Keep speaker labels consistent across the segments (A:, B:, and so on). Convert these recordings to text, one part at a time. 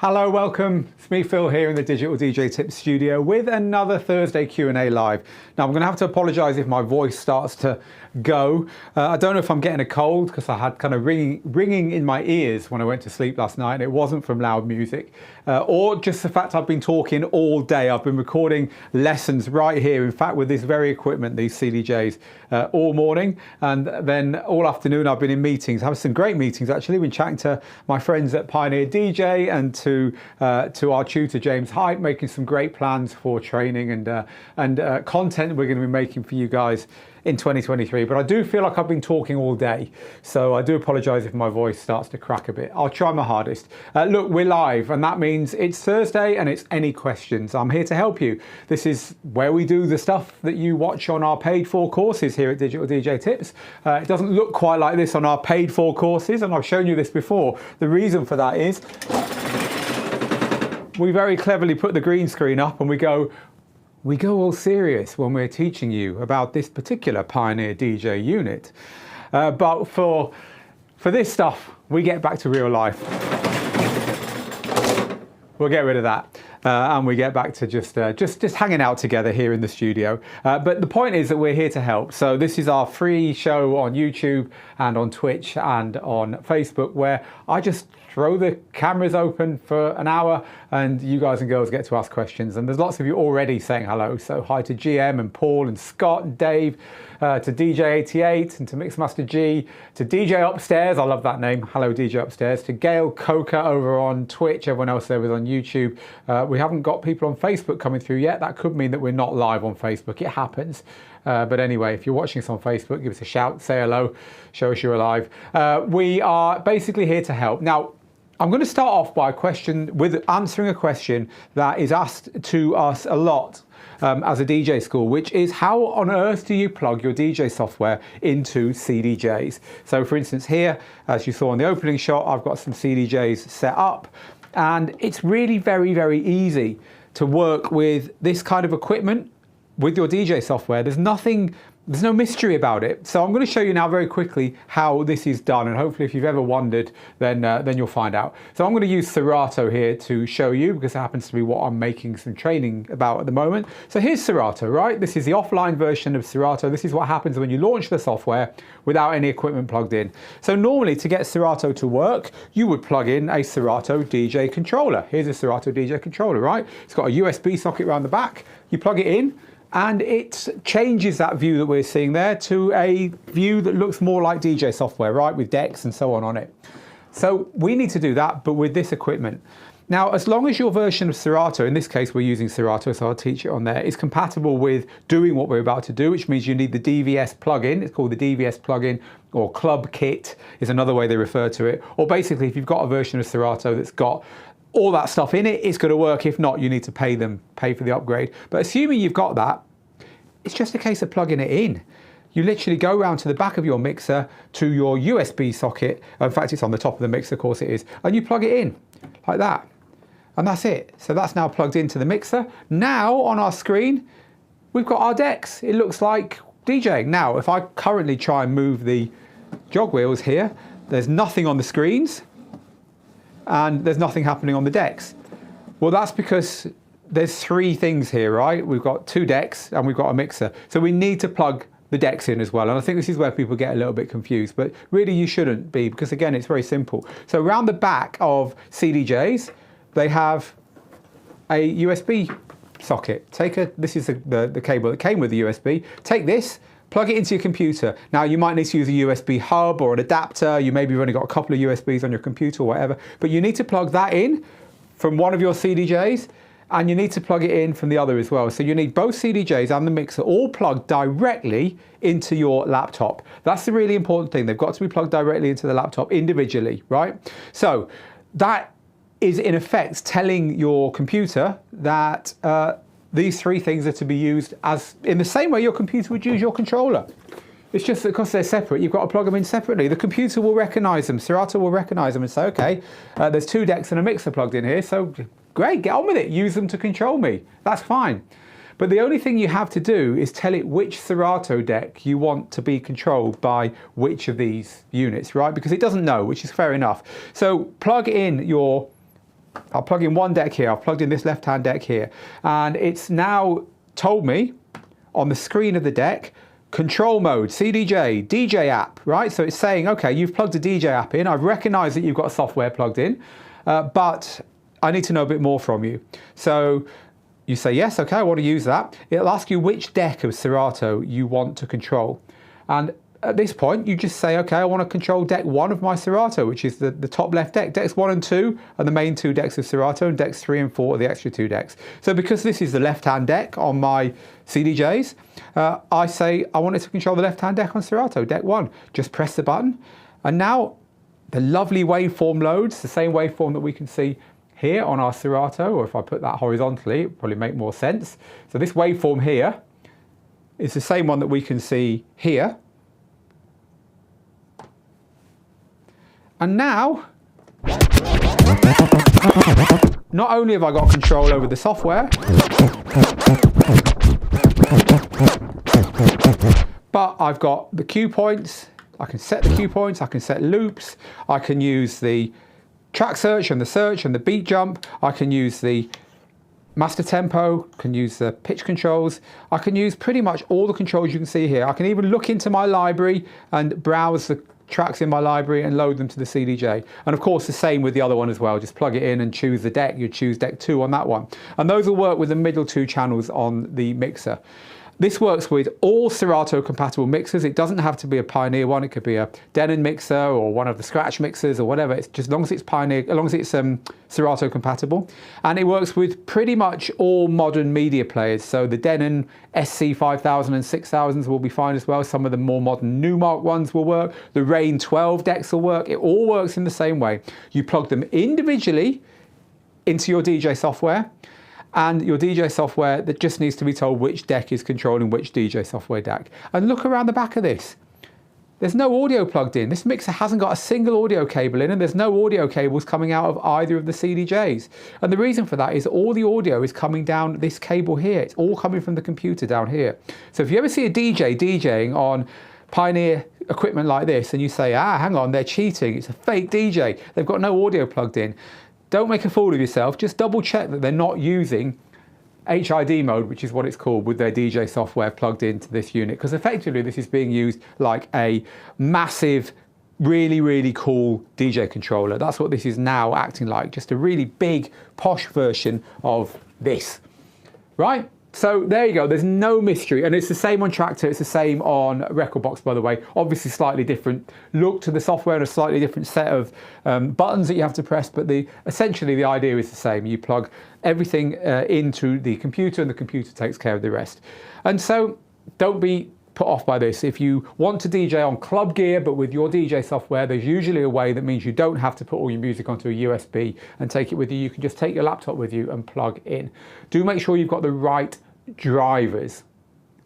A: Hello, welcome. It's me, Phil, here in the Digital DJ Tips studio with another Thursday Q&A live. Now, I'm going to have to apologise if my voice starts to go. I don't know if I'm getting a cold because I had kind of ringing in my ears when I went to sleep last night, and it wasn't from loud music, or just the fact I've been talking all day. I've been recording lessons right here, in fact, with this very equipment, these CDJs, all morning, and then all afternoon I've been in meetings, having some great meetings actually. Been chatting to my friends at Pioneer DJ and to our tutor James Hype, making some great plans for training and content we're going to be making for you guys in 2023. But I do feel like I've been talking all day, so I do apologise if my voice starts to crack a bit. I'll try my hardest. Look, we're live, and that means it's Thursday and it's any questions. I'm here to help you. This is where we do the stuff that you watch on our paid for courses here at Digital DJ Tips. It doesn't look quite like this on our paid for courses, and I've shown you this before. The reason for that is we very cleverly put the green screen up and we go all serious when we're teaching you about this particular Pioneer DJ unit. But for this stuff, we get back to real life. We'll get rid of that. And we get back to just hanging out together here in the studio. But the point is that we're here to help. So this is our free show on YouTube and on Twitch and on Facebook, where I just throw the cameras open for an hour and you guys and girls get to ask questions. And there's lots of you already saying hello. So hi to GM and Paul and Scott and Dave, to DJ88 and to Mixmaster G, to DJ Upstairs, I love that name, hello DJ Upstairs, to Gail Coker over on Twitch, everyone else there was on YouTube. We haven't got people on Facebook coming through yet. That could mean that we're not live on Facebook, it happens. But anyway, if you're watching us on Facebook, give us a shout, say hello, show us you're alive. We are basically here to help. Now, I'm going to start off by answering a question that is asked to us a lot as a DJ school, which is how on earth do you plug your DJ software into CDJs? So for instance here, as you saw in the opening shot, I've got some CDJs set up, and it's really very, very easy to work with this kind of equipment with your DJ software. There's no mystery about it. So I'm going to show you now very quickly how this is done, and hopefully if you've ever wondered, then you'll find out. So I'm going to use Serato here to show you, because it happens to be what I'm making some training about at the moment. So here's Serato, right? This is the offline version of Serato. This is what happens when you launch the software without any equipment plugged in. So normally to get Serato to work, you would plug in a Serato DJ controller. Here's a Serato DJ controller, right? It's got a USB socket around the back. You plug it in, and it changes that view that we're seeing there to a view that looks more like DJ software, right, with decks and so on it. So we need to do that, but with this equipment. Now, as long as your version of Serato, in this case we're using Serato, so I'll teach it on there, is compatible with doing what we're about to do, which means you need the DVS plugin. It's called the DVS plugin, or Club Kit is another way they refer to it. Or basically, if you've got a version of Serato that's got all that stuff in it, it's going to work. If not, you need to pay for the upgrade. But assuming you've got that, it's just a case of plugging it in. You literally go around to the back of your mixer, to your USB socket. In fact, it's on the top of the mixer, of course it is. And you plug it in like that. And that's it. So that's now plugged into the mixer. Now on our screen, we've got our decks. It looks like DJing. Now, if I currently try and move the jog wheels here, there's nothing on the screens, and there's nothing happening on the decks. Well, that's because there's three things here, right? We've got two decks and we've got a mixer. So we need to plug the decks in as well. And I think this is where people get a little bit confused, but really you shouldn't be, because again, it's very simple. So around the back of CDJs, they have a USB socket. This is the cable that came with the USB. Take this, plug it into your computer. Now you might need to use a USB hub or an adapter. You maybe have only got a couple of USBs on your computer or whatever, but you need to plug that in from one of your CDJs, and you need to plug it in from the other as well. So you need both CDJs and the mixer all plugged directly into your laptop. That's the really important thing. They've got to be plugged directly into the laptop individually, right? So that is in effect telling your computer that these three things are to be used as in the same way your computer would use your controller. It's just that because they're separate, you've got to plug them in separately. The computer will recognize them. Serato will recognize them and say, okay, there's two decks and a mixer plugged in here, so great, get on with it. Use them to control me. That's fine. But the only thing you have to do is tell it which Serato deck you want to be controlled by which of these units, right? Because it doesn't know, which is fair enough. So plug in your I'll plug in one deck here. I've plugged in this left-hand deck here. And it's now told me on the screen of the deck, control mode, CDJ, DJ app, right? So it's saying, okay, you've plugged a DJ app in. I've recognized that you've got software plugged in, but I need to know a bit more from you. So you say, yes, okay, I want to use that. It'll ask you which deck of Serato you want to control. And at this point, you just say, okay, I want to control deck 1 of my Serato, which is the top left deck. Decks 1 and 2 are the main 2 decks of Serato, and decks 3 and 4 are the extra 2 decks. So because this is the left-hand deck on my CDJs, I say I want it to control the left-hand deck on Serato, deck 1. Just press the button, and now the lovely waveform loads, the same waveform that we can see here on our Serato, or if I put that horizontally, it'll probably make more sense. So this waveform here is the same one that we can see here. And now, not only have I got control over the software, but I've got the cue points. I can set the cue points, I can set loops, I can use the track search and the beat jump, I can use the master tempo, can use the pitch controls, I can use pretty much all the controls you can see here. I can even look into my library and browse the tracks in my library and load them to the CDJ. And of course the same with the other one as well. Just plug it in and choose the deck. You choose deck 2 on that one. And those will work with the middle 2 channels on the mixer. This works with all Serato compatible mixers. It doesn't have to be a Pioneer one. It could be a Denon mixer or one of the Scratch mixers or whatever. It's just as long as it's Pioneer, as long as it's Serato compatible. And it works with pretty much all modern media players. So the Denon SC 5000 and 6000s will be fine as well. Some of the more modern Numark ones will work. The Rain 12 decks will work. It all works in the same way. You plug them individually into your DJ software, and your DJ software that just needs to be told which deck is controlling which DJ software deck. And look around the back of this. There's no audio plugged in. This mixer hasn't got a single audio cable in, and there's no audio cables coming out of either of the CDJs. And the reason for that is all the audio is coming down this cable here. It's all coming from the computer down here. So if you ever see a DJ DJing on Pioneer equipment like this, and you say, hang on, they're cheating, it's a fake DJ, they've got no audio plugged in. Don't make a fool of yourself. Just double check that they're not using HID mode, which is what it's called, with their DJ software plugged into this unit. Because effectively this is being used like a massive, really, really cool DJ controller. That's what this is now acting like. Just a really big, posh version of this, right? So there you go, there's no mystery, and it's the same on Traktor, it's the same on Rekordbox, by the way. Obviously slightly different look to the software and a slightly different set of buttons that you have to press, but essentially the idea is the same. You plug everything into the computer and the computer takes care of the rest. And so don't be put off by this. If you want to DJ on club gear but with your DJ software, there's usually a way that means you don't have to put all your music onto a USB and take it with you. You can just take your laptop with you and plug in. Do make sure you've got the right drivers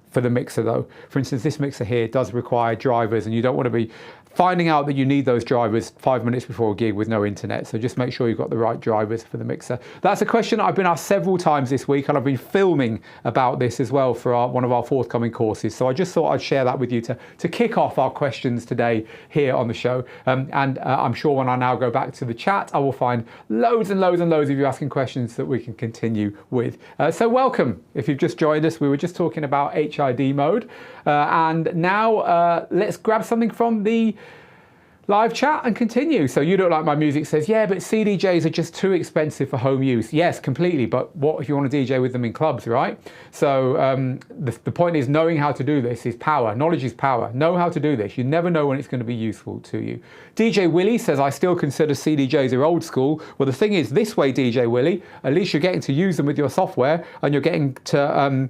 A: for the mixer though. For instance, this mixer here does require drivers, and you don't want to be finding out that you need those drivers 5 minutes before a gig with no internet. So just make sure you've got the right drivers for the mixer. That's a question I've been asked several times this week, and I've been filming about this as well for one of our forthcoming courses. So I just thought I'd share that with you to kick off our questions today here on the show. I'm sure when I now go back to the chat, I will find loads and loads and loads of you asking questions that we can continue with. So welcome. If you've just joined us, we were just talking about HID mode. And now let's grab something from the live chat and continue. So You Don't Like My Music says, yeah, but CDJs are just too expensive for home use. Yes, completely. But what if you want to DJ with them in clubs, right? So the point is, knowing how to do this is power. Knowledge is power. Know how to do this. You never know when it's going to be useful to you. DJ Willie says, I still consider CDJs are old school. Well, the thing is this way, DJ Willie, at least you're getting to use them with your software, and you're getting to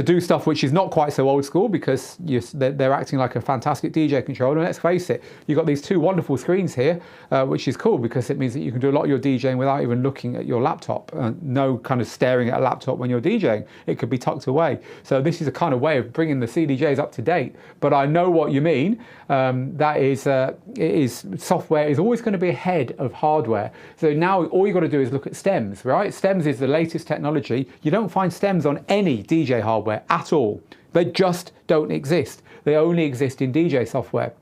A: do stuff which is not quite so old school, because they're acting like a fantastic DJ controller. And let's face it, you've got these two wonderful screens here, which is cool because it means that you can do a lot of your DJing without even looking at your laptop. No kind of staring at a laptop when you're DJing. It could be tucked away. So this is a kind of way of bringing the CDJs up to date. But I know what you mean. That is, software is always going to be ahead of hardware. So now all you've got to do is look at stems, right? Stems is the latest technology. You don't find stems on any DJ hardware at all. They just don't exist. They only exist in DJ software.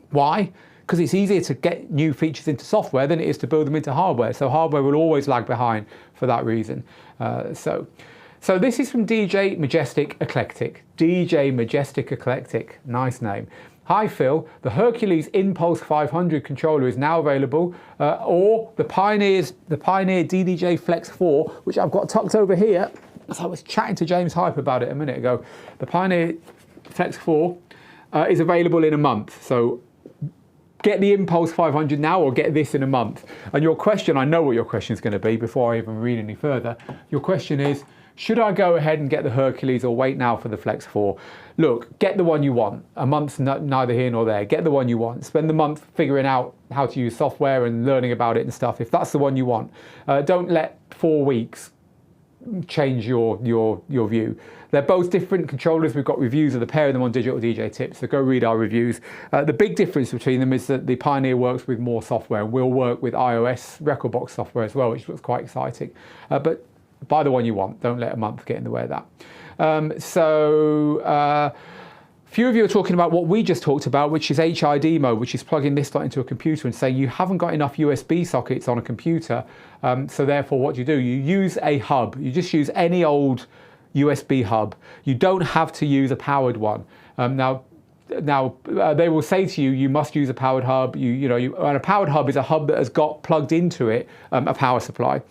A: Why? because it's easier to get new features into software than it is to build them into hardware. So hardware will always lag behind for that reason. So this is from DJ Majestic Eclectic. DJ Majestic Eclectic, nice name. Hi Phil, the Hercules Inpulse 500 controller is now available, or the Pioneer DDJ Flex 4, which I've got tucked over here. As I was chatting to James Hype about it a minute ago. The Pioneer Flex 4 is available in a month. So get the Inpulse 500 now or get this in a month. And your question, I know what your question is going to be before I even read any further. Your question is, should I go ahead and get the Hercules or wait now for the Flex 4? Look, get the one you want. A month's neither here nor there. Get the one you want. Spend the month figuring out how to use software and learning about it and stuff, if that's the one you want. Don't let 4 weeks change your view. They're both different controllers. We've got reviews of the pair of them on Digital DJ Tips, so go read our reviews. The big difference between them is that the Pioneer works with more software and will work with iOS Rekordbox software as well, which looks quite exciting. But buy the one you want. Don't let a month get in the way of that. Few of you are talking about what we just talked about, which is HID mode, which is plugging this slot into a computer and saying you haven't got enough USB sockets on a computer. So therefore what you do, you use a hub. You just use any old USB hub. You don't have to use a powered one. Now they will say to you, you must use a powered hub. And a powered hub is a hub that has got plugged into it a power supply.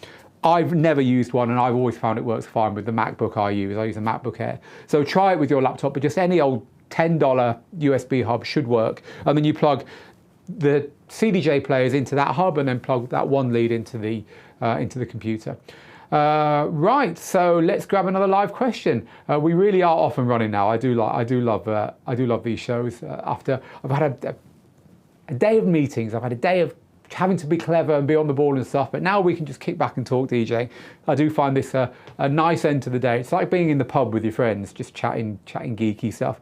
A: I've never used one and I've always found it works fine with the MacBook I use. I use a MacBook Air. So try it with your laptop, but just any old $10 USB hub should work. And then you plug the CDJ players into that hub and then plug that one lead into the computer. Right, so let's grab another live question. We really are off and running now. I do love these shows. After I've had a day of meetings, I've had a day of having to be clever and be on the ball and stuff, but now we can just kick back and talk DJing. I do find this a nice end to the day. It's like being in the pub with your friends, just chatting geeky stuff.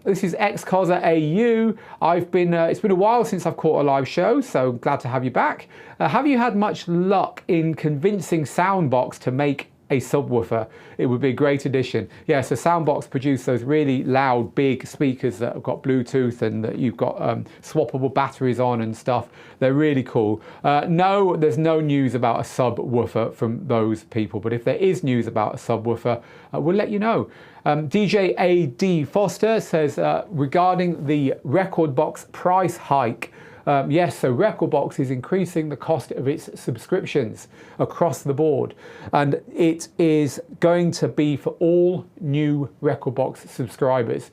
A: This is XCOSA AU. It's been a while since I've caught a live show, so glad to have you back. Have you had much luck in convincing Soundbox to make a subwoofer? It would be a great addition. Yeah, so Soundbox produce those really loud, big speakers that have got Bluetooth and that you've got swappable batteries on and stuff. They're really cool. No, there's no news about a subwoofer from those people, but if there is news about a subwoofer, we'll let you know. DJ A.D. Foster says, regarding the Rekordbox price hike, yes, so Rekordbox is increasing the cost of its subscriptions across the board, and it is going to be for all new Rekordbox subscribers.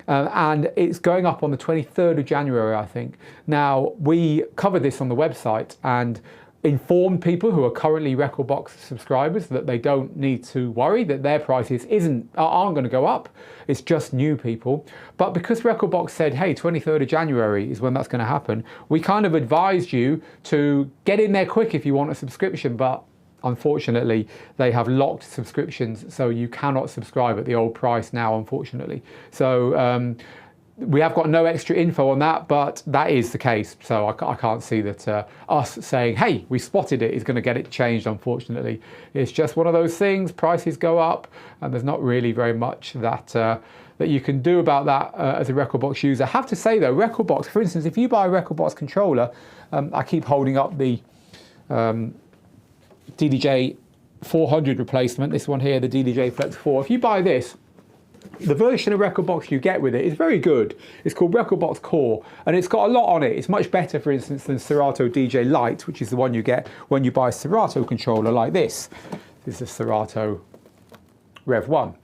A: And it's going up on the 23rd of January, I think. Now, we covered this on the website and informed people who are currently Rekordbox subscribers that they don't need to worry that their prices aren't going to go up. It's just new people. But because Rekordbox said, hey, 23rd of January is when that's going to happen, we kind of advised you to get in there quick if you want a subscription, but unfortunately they have locked subscriptions, so you cannot subscribe at the old price now, unfortunately. So we have got no extra info on that, but that is the case. So I can't see that us saying, hey, we spotted it, is going to get it changed, unfortunately. It's just one of those things, prices go up, and there's not really very much that you can do about that as a Rekordbox user. I have to say though, Rekordbox, for instance, if you buy a Rekordbox controller, I keep holding up the DDJ 400 replacement, this one here, the DDJ Flex 4. If you buy this, the version of Rekordbox you get with it is very good. It's called Rekordbox Core, and it's got a lot on it. It's much better, for instance, than Serato DJ Lite, which is the one you get when you buy a Serato controller like this. This is Serato Rev 1.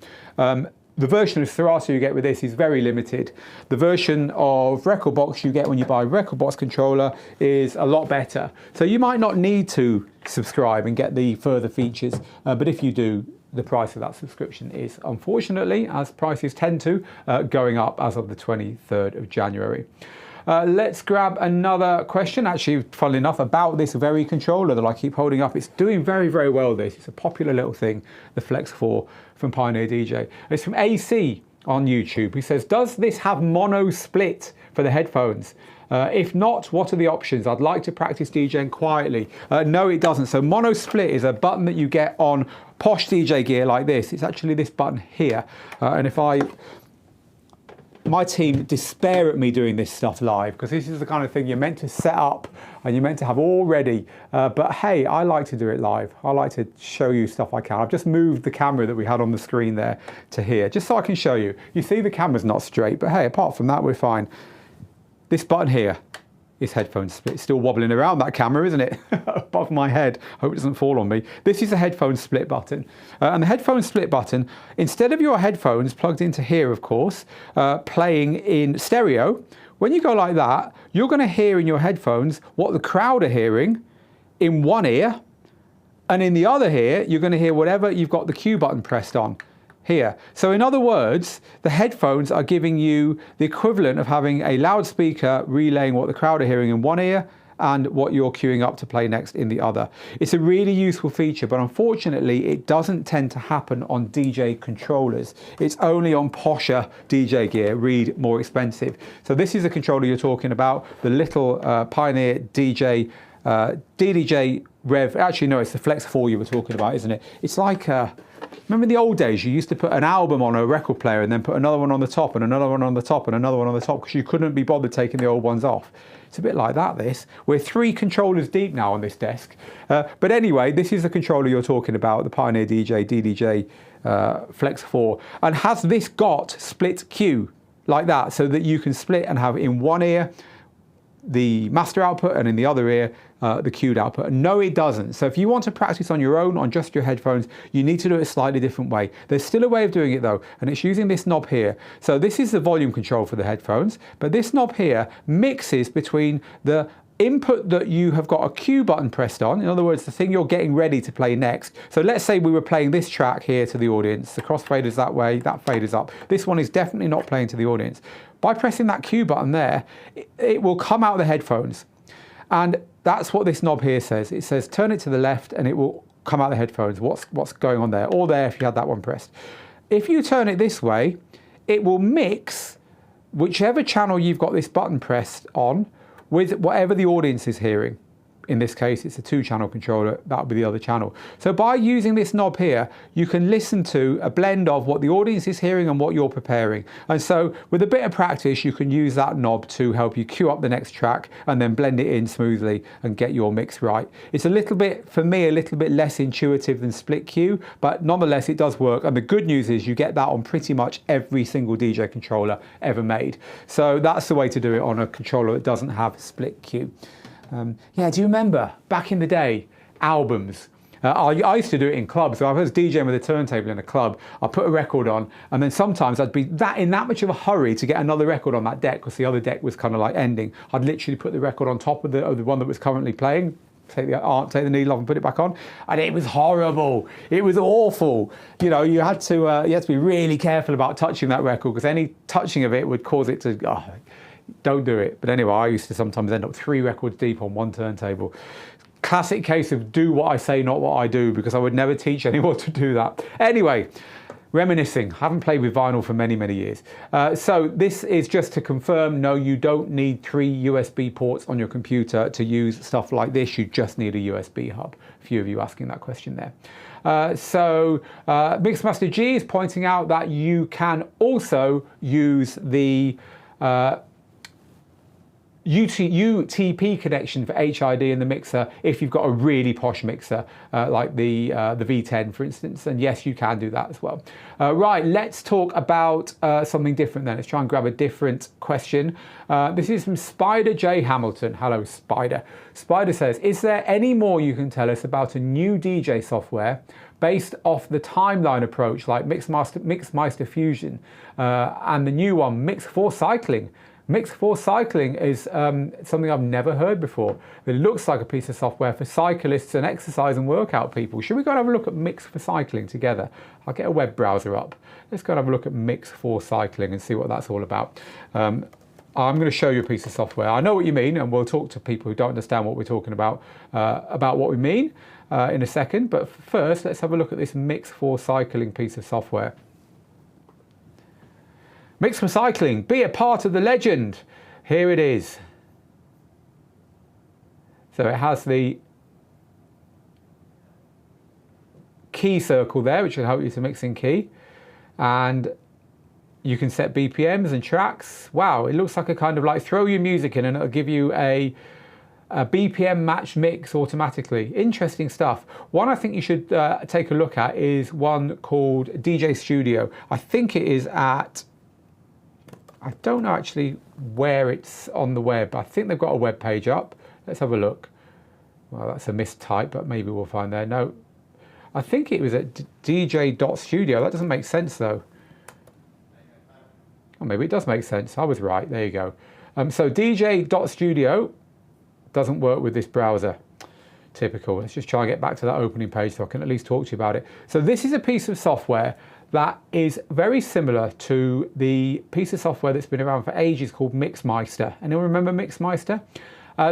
A: The version of Serato you get with this is very limited. The version of Rekordbox you get when you buy a Rekordbox controller is a lot better. So you might not need to subscribe and get the further features, but if you do, the price of that subscription is, unfortunately, as prices tend to, going up as of the 23rd of January. Let's grab another question, actually, funnily enough, about this very controller that I keep holding up. It's doing very, very well, this. It's a popular little thing, the Flex 4 from Pioneer DJ. It's from AC on YouTube. He says, does this have mono split for the headphones? If not, what are the options? I'd like to practice DJing quietly. No, it doesn't. So mono split is a button that you get on posh DJ gear like this. It's actually this button here. And if I my team despair at me doing this stuff live, because this is the kind of thing you're meant to set up and you're meant to have all ready. But hey, I like to do it live. I like to show you stuff I can. I've just moved the camera that we had on the screen there to here, just so I can show you. You see the camera's not straight, but hey, apart from that, we're fine. This button here is headphone split. It's still wobbling around that camera, isn't it? Above my head. Hope it doesn't fall on me. This is a headphone split button. And the headphone split button, instead of your headphones plugged into here, of course, playing in stereo, when you go like that, you're going to hear in your headphones what the crowd are hearing in one ear, and in the other ear, you're going to hear whatever you've got the cue button pressed on. Here. So in other words, the headphones are giving you the equivalent of having a loudspeaker relaying what the crowd are hearing in one ear and what you're queuing up to play next in the other. It's a really useful feature, but unfortunately it doesn't tend to happen on DJ controllers. It's only on posher DJ gear, read more expensive. So this is a controller you're talking about, the little Pioneer DJ DDJ Rev. Actually no, it's the Flex 4 you were talking about, isn't it? It's like remember in the old days, you used to put an album on a record player and then put another one on the top and another one on the top and another one on the top, because you couldn't be bothered taking the old ones off. It's a bit like that, this. We're 3 controllers deep now on this desk. But anyway, this is the controller you're talking about, the Pioneer DJ DDJ Flex 4. And has this got split cue like that, so that you can split and have in one ear the master output and in the other ear the cued output? No, it doesn't. So if you want to practice on your own on just your headphones, you need to do it a slightly different way. There's still a way of doing it though, and it's using this knob here. So this is the volume control for the headphones, but this knob here mixes between the input that you have got a cue button pressed on, in other words, the thing you're getting ready to play next. So let's say we were playing this track here to the audience. The crossfader's that way, that fader's up. This one is definitely not playing to the audience. By pressing that cue button there, it will come out of the headphones. And that's what this knob here says. It says turn it to the left and it will come out of the headphones. What's going on there? Or there if you had that one pressed. If you turn it this way, it will mix whichever channel you've got this button pressed on with whatever the audience is hearing. In this case, it's a 2-channel controller, that would be the other channel. So by using this knob here, you can listen to a blend of what the audience is hearing and what you're preparing. And so with a bit of practice, you can use that knob to help you cue up the next track and then blend it in smoothly and get your mix right. It's a little bit, for me, a little bit less intuitive than split cue, but nonetheless, it does work. And the good news is you get that on pretty much every single DJ controller ever made. So that's the way to do it on a controller that doesn't have split cue. Yeah, do you remember back in the day, albums? I used to do it in clubs. So I was DJing with a turntable in a club. I put a record on, and then sometimes I'd be in that much of a hurry to get another record on that deck because the other deck was kind of like ending. I'd literally put the record on top of the one that was currently playing, take the needle off and put it back on, and it was horrible. It was awful. You know, you had to be really careful about touching that record, because any touching of it would cause it to. Oh, don't do it. But anyway, I used to sometimes end up 3 records deep on one turntable. Classic case of do what I say, not what I do, because I would never teach anyone to do that. Anyway, reminiscing. I haven't played with vinyl for many, many years. So this is just to confirm, no, you don't need 3 USB ports on your computer to use stuff like this. You just need a USB hub. A few of you asking that question there. Mixmaster G is pointing out that you can also use the UTP connection for HID in the mixer if you've got a really posh mixer like the V10 for instance, and yes, you can do that as well. Right, let's talk about something different then. Let's try and grab a different question. This is from Spider J Hamilton. Hello Spider. Spider says, is there any more you can tell us about a new DJ software based off the timeline approach like Mixmeister Fusion and the new one Mix4 Cycling? Mix4 Cycling is something I've never heard before. It looks like a piece of software for cyclists and exercise and workout people. Should we go and have a look at Mix4 Cycling together? I'll get a web browser up. Let's go and have a look at Mix4 Cycling and see what that's all about. I'm going to show you a piece of software. I know what you mean, and we'll talk to people who don't understand what we're talking about what we mean in a second. But first, let's have a look at this Mix4 Cycling piece of software. Mix4 Cycling, be a part of the legend. Here it is. So it has the key circle there, which will help you to mix in key. And You can set BPMs and tracks. Wow, it looks like a kind of like throw your music in and it'll give you a BPM match mix automatically. Interesting stuff. One I think you should take a look at is one called DJ Studio. I think it is at, I don't know actually where it's on the web. I think they've got a web page up. Let's have a look. Well, that's a mistype, but maybe we'll find there. No, I think it was at DJ.studio. That doesn't make sense though. Oh, maybe it does make sense. I was right. There you go. So DJ.studio doesn't work with this browser. Typical. Let's just try and get back to that opening page so I can at least talk to you about it. So this is a piece of software that is very similar to the piece of software that's been around for ages called Mixmeister. Anyone remember Mixmeister?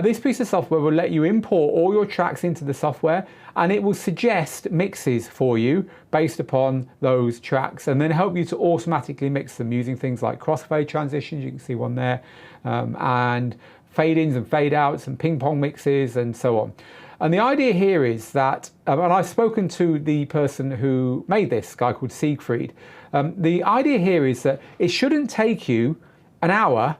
A: This piece of software will let you import all your tracks into the software and it will suggest mixes for you based upon those tracks and then help you to automatically mix them using things like crossfade transitions, you can see one there, and fade-ins and fade-outs and ping-pong mixes and so on. And the idea here is that, and I've spoken to the person who made this, guy called Siegfried. The idea here is that it shouldn't take you an hour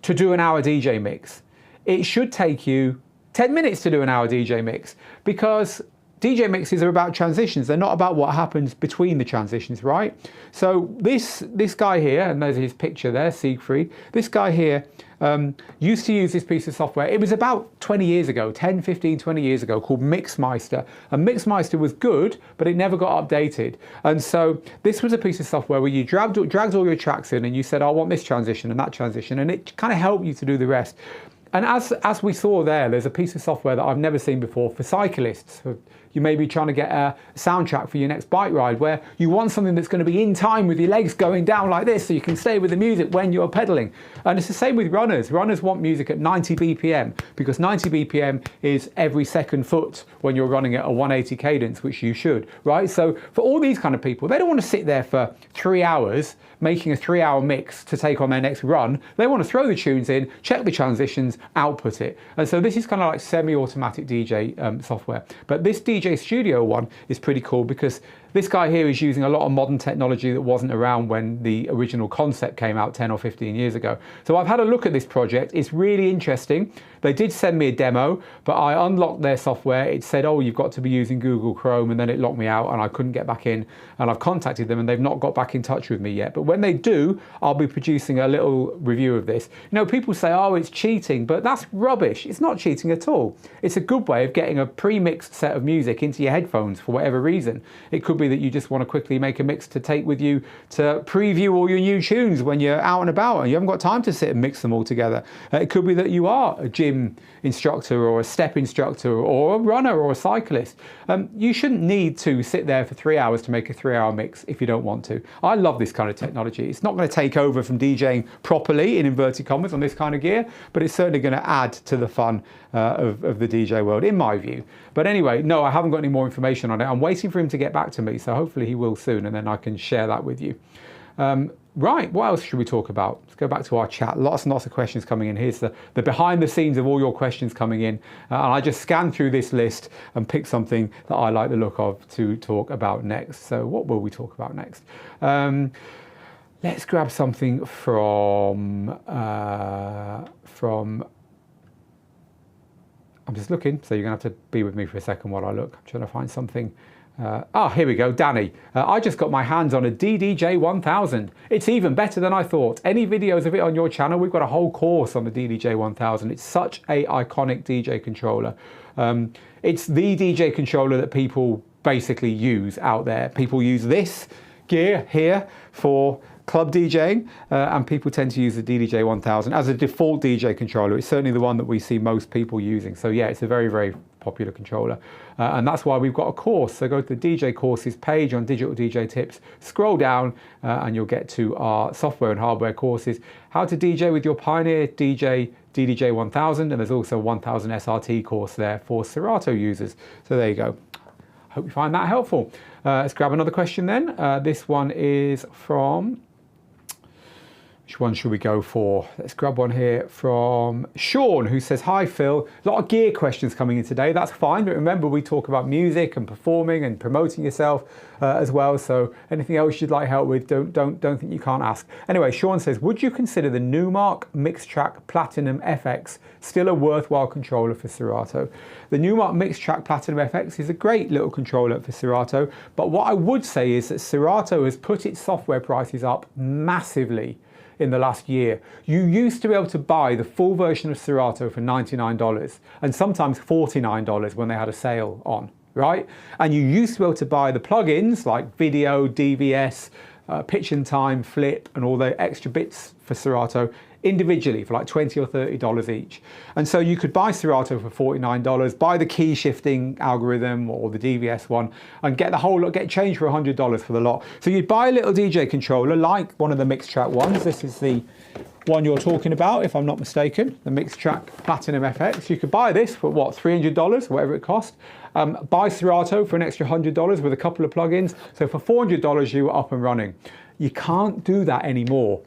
A: to do an hour DJ mix. It should take you 10 minutes to do an hour DJ mix because DJ mixes are about transitions. They're not about what happens between the transitions, right? So this guy here, and there's his picture there, Siegfried. This guy here used to use this piece of software. It was about 20 years ago, 10, 15, 20 years ago, called Mixmeister. And Mixmeister was good, but it never got updated. And so this was a piece of software where you dragged all your tracks in and you said, I want this transition and that transition, and it kind of helped you to do the rest. And as we saw there's a piece of software that I've never seen before for cyclists. You may be trying to get a soundtrack for your next bike ride where you want something that's going to be in time with your legs going down like this so you can stay with the music when you're pedaling. And it's the same with runners. Runners want music at 90 BPM because 90 BPM is every second foot when you're running at a 180 cadence, which you should, right? So for all these kind of people, they don't want to sit there for 3 hours making a 3-hour mix to take on their next run. They want to throw the tunes in, check the transitions, output it. And so this is kind of like semi-automatic DJ software. But this DJ Studio one is pretty cool because this guy here is using a lot of modern technology that wasn't around when the original concept came out 10 or 15 years ago. So I've had a look at this project. It's really interesting. They did send me a demo, but I unlocked their software. It said, oh, you've got to be using Google Chrome, and then it locked me out and I couldn't get back in. And I've contacted them and they've not got back in touch with me yet. But when they do, I'll be producing a little review of this. You know, people say, oh, it's cheating, but that's rubbish. It's not cheating at all. It's a good way of getting a pre-mixed set of music into your headphones for whatever reason. It could be that you just want to quickly make a mix to take with you to preview all your new tunes when you're out and about and you haven't got time to sit and mix them all together. It could be that you are a gym instructor or a step instructor or a runner or a cyclist. You shouldn't need to sit there for 3 hours to make a 3-hour mix if you don't want to. I love this kind of technology. It's not going to take over from DJing properly in inverted commas on this kind of gear, but it's certainly going to add to the fun of the DJ world, in my view. But anyway, no, I haven't got any more information on it. I'm waiting for him to get back to me, so hopefully he will soon, and then I can share that with you. Right, what else should we talk about? Let's go back to our chat. Lots and lots of questions coming in. Here's the behind the scenes of all your questions coming in. And I just scanned through this list and picked something that I like the look of to talk about next. So what will we talk about next? Let's grab something from I'm just looking, so you're going to have to be with me for a second while I look. I'm trying to find something. Here we go, Danny. I just got my hands on a DDJ-1000. It's even better than I thought. Any videos of it on your channel? We've got a whole course on the DDJ-1000. It's such an iconic DJ controller. It's the DJ controller that people basically use out there. People use this gear here for club DJing, and people tend to use the DDJ-1000 as a default DJ controller. It's certainly the one that we see most people using. So yeah, it's a very, very popular controller. And that's why we've got a course. So go to the DJ courses page on Digital DJ Tips, scroll down, and you'll get to our software and hardware courses. How to DJ with your Pioneer DJ DDJ-1000, and there's also a 1000 SRT course there for Serato users. So there you go. Hope you find that helpful. Let's grab another question then. This one is from... Which one should we go for? Let's grab one here from Sean, who says, hi Phil, a lot of gear questions coming in today. That's fine, but remember we talk about music and performing and promoting yourself as well. So anything else you'd like help with, don't think you can't ask. Anyway, Sean says, would you consider the Numark Mixtrack Platinum FX still a worthwhile controller for Serato? The Numark Mixtrack Platinum FX is a great little controller for Serato, but what I would say is that Serato has put its software prices up massively in the last year. You used to be able to buy the full version of Serato for $99 and sometimes $49 when they had a sale on, right? And you used to be able to buy the plugins like video, DVS, pitch and time, flip, and all the extra bits for Serato individually for like $20 or $30 each. And so you could buy Serato for $49, buy the key shifting algorithm or the DVS one, and get the whole lot, get change for $100 for the lot. So you'd buy a little DJ controller like one of the Mixtrack ones. This is the one you're talking about, if I'm not mistaken, the Mixtrack Platinum FX. You could buy this for what, $300, whatever it cost. Buy Serato for an extra $100 with a couple of plugins. So for $400, you were up and running. You can't do that anymore.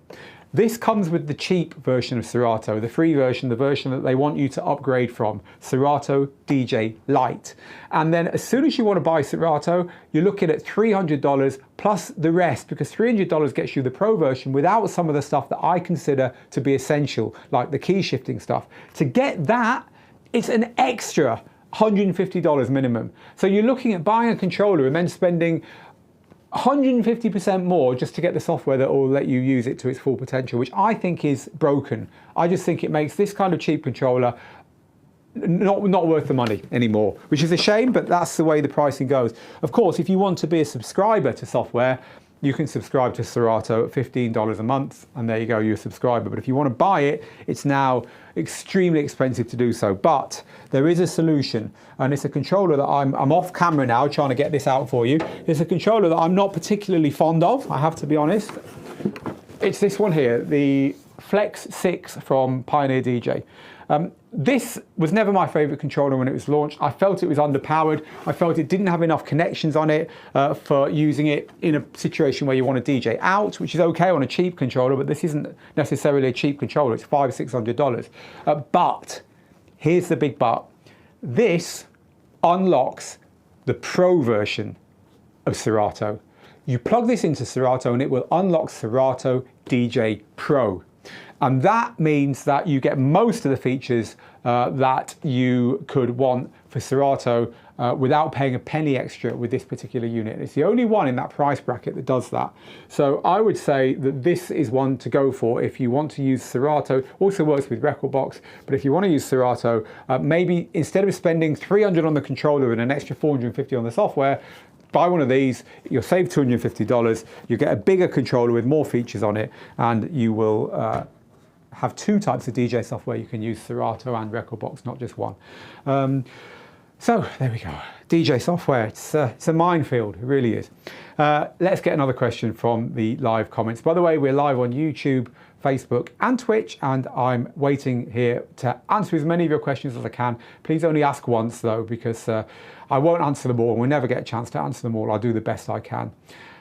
A: This comes with the cheap version of Serato, the free version, the version that they want you to upgrade from, Serato DJ Lite. And then as soon as you want to buy Serato, you're looking at $300 plus the rest, because $300 gets you the pro version without some of the stuff that I consider to be essential, like the key shifting stuff. To get that, it's an extra $150 minimum. So you're looking at buying a controller and then spending 150% more just to get the software that will let you use it to its full potential, which I think is broken. I just think it makes this kind of cheap controller not worth the money anymore, which is a shame, but that's the way the pricing goes. Of course, if you want to be a subscriber to software, you can subscribe to Serato at $15 a month, and there you go, you're a subscriber. But if you want to buy it, it's now extremely expensive to do so. But there is a solution, and it's a controller that I'm off camera now trying to get this out for you. It's a controller that I'm not particularly fond of, I have to be honest. It's this one here, the Flex 6 from Pioneer DJ. This was never my favorite controller when it was launched. I felt it was underpowered. I felt it didn't have enough connections on it for using it in a situation where you want to DJ out, which is okay on a cheap controller, but this isn't necessarily a cheap controller. It's $500–600. But here's the big but. This unlocks the pro version of Serato. You plug this into Serato and it will unlock Serato DJ Pro. And that means that you get most of the features that you could want for Serato without paying a penny extra with this particular unit. It's the only one in that price bracket that does that. So I would say that this is one to go for if you want to use Serato. Also works with Rekordbox, but if you want to use Serato, maybe instead of spending $300 on the controller and an extra $450 on the software, buy one of these, you'll save $250, you get a bigger controller with more features on it, and you will have two types of DJ software. You can use Serato and Rekordbox, not just one. So there we go. DJ software, it's a minefield, it really is. Let's get another question from the live comments. By the way, we're live on YouTube, Facebook and Twitch, and I'm waiting here to answer as many of your questions as I can. Please only ask once though, because I won't answer them all. We'll never get a chance to answer them all. I'll do the best I can.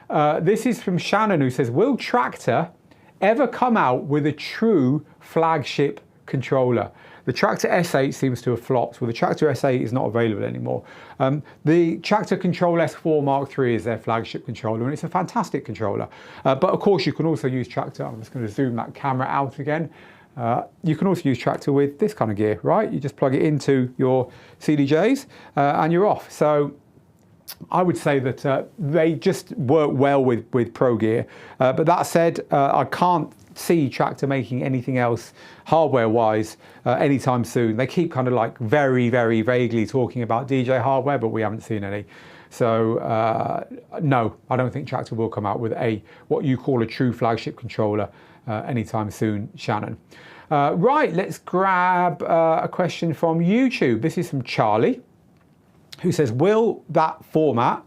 A: This is from Shannon, who says, will Traktor ever come out with a true flagship controller? The Traktor S8 seems to have flopped. Well, the Traktor S8 is not available anymore. The Traktor Control S4 Mark III is their flagship controller, and it's a fantastic controller. But of course, you can also use Traktor. I'm just going to zoom that camera out again. You can also use Traktor with this kind of gear, right? You just plug it into your CDJs and you're off. So I would say that they just work well with Pro gear. But that said, I can't see Traktor making anything else hardware-wise anytime soon. They keep kind of like very, very vaguely talking about DJ hardware, but we haven't seen any. So no, I don't think Traktor will come out with what you call a true flagship controller anytime soon, Shannon. Right, let's grab a question from YouTube. This is from Charlie, who says, will that format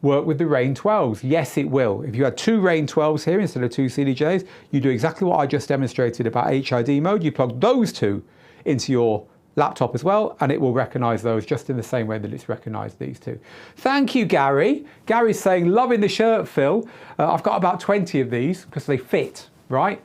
A: work with the Rain 12s? Yes, it will. If you had two Rain 12s here instead of two CDJs, you do exactly what I just demonstrated about HID mode. You plug those two into your laptop as well, and it will recognize those just in the same way that it's recognized these two. Thank you, Gary. Gary's saying, loving the shirt, Phil. I've got about 20 of these because they fit, right?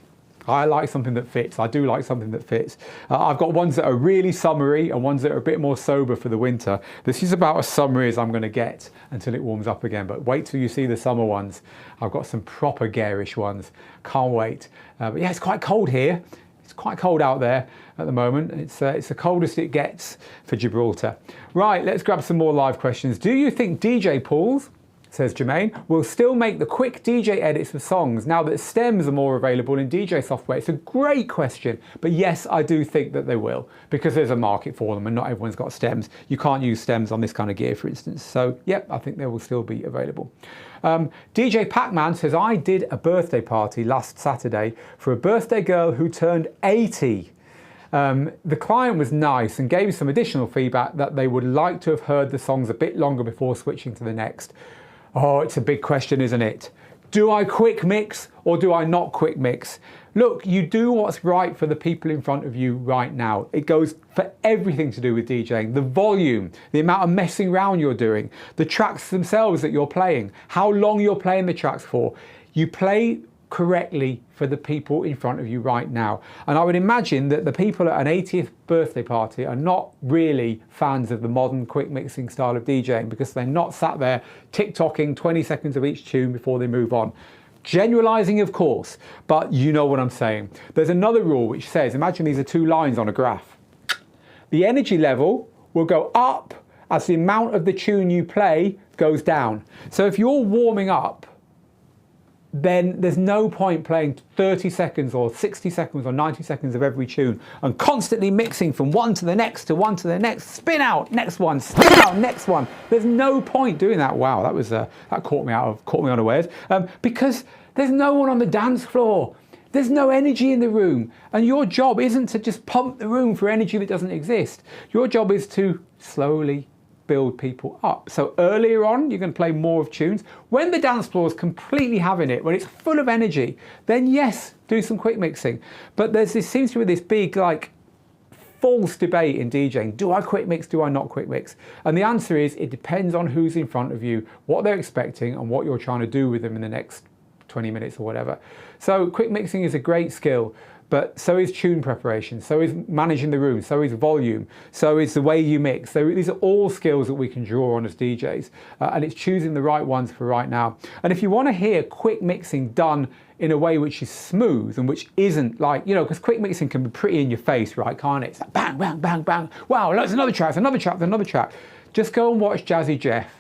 A: I like something that fits. I do like something that fits. I've got ones that are really summery and ones that are a bit more sober for the winter. This is about as summery as I'm going to get until it warms up again, but wait till you see the summer ones. I've got some proper garish ones. Can't wait. But yeah, it's quite cold here. It's quite cold out there at the moment. It's the coldest it gets for Gibraltar. Right, let's grab some more live questions. Do you think DJ pools, says Jermaine, will still make the quick DJ edits for songs now that stems are more available in DJ software? It's a great question, but yes, I do think that they will, because there's a market for them and not everyone's got stems. You can't use stems on this kind of gear, for instance. So yep, I think they will still be available. DJ Pac-Man says, I did a birthday party last Saturday for a birthday girl who turned 80. The client was nice and gave some additional feedback that they would like to have heard the songs a bit longer before switching to the next. Oh, it's a big question, isn't it? Do I quick mix or do I not quick mix? Look, you do what's right for the people in front of you right now. It goes for everything to do with DJing. The volume, the amount of messing around you're doing, the tracks themselves that you're playing, how long you're playing the tracks for. You play correctly for the people in front of you right now. And I would imagine that the people at an 80th birthday party are not really fans of the modern quick mixing style of DJing, because they're not sat there tick-tocking 20 seconds of each tune before they move on. Generalizing, of course, but you know what I'm saying. There's another rule which says, imagine these are two lines on a graph. The energy level will go up as the amount of the tune you play goes down. So if you're warming up, then there's no point playing 30 seconds or 60 seconds or 90 seconds of every tune and constantly mixing from one to the next to one to the next, spin out, next one, spin out, next one. There's no point doing that. Wow, that was that caught me unawares, because there's no one on the dance floor. There's no energy in the room, and your job isn't to just pump the room for energy that doesn't exist. Your job is to slowly build people up. So earlier on, you can play more of tunes. When the dance floor is completely having it, when it's full of energy, then yes, do some quick mixing. But seems to be this big, like, false debate in DJing. Do I quick mix? Do I not quick mix? And the answer is, it depends on who's in front of you, what they're expecting, and what you're trying to do with them in the next 20 minutes or whatever. So quick mixing is a great skill, but so is tune preparation, so is managing the room, so is volume, so is the way you mix. So these are all skills that we can draw on as DJs, and it's choosing the right ones for right now. And if you want to hear quick mixing done in a way which is smooth and which isn't like, you know, because quick mixing can be pretty in your face, right, can't it? It's like bang, bang, bang, bang. Wow, there's another track, there's another track, there's another track. Just go and watch Jazzy Jeff.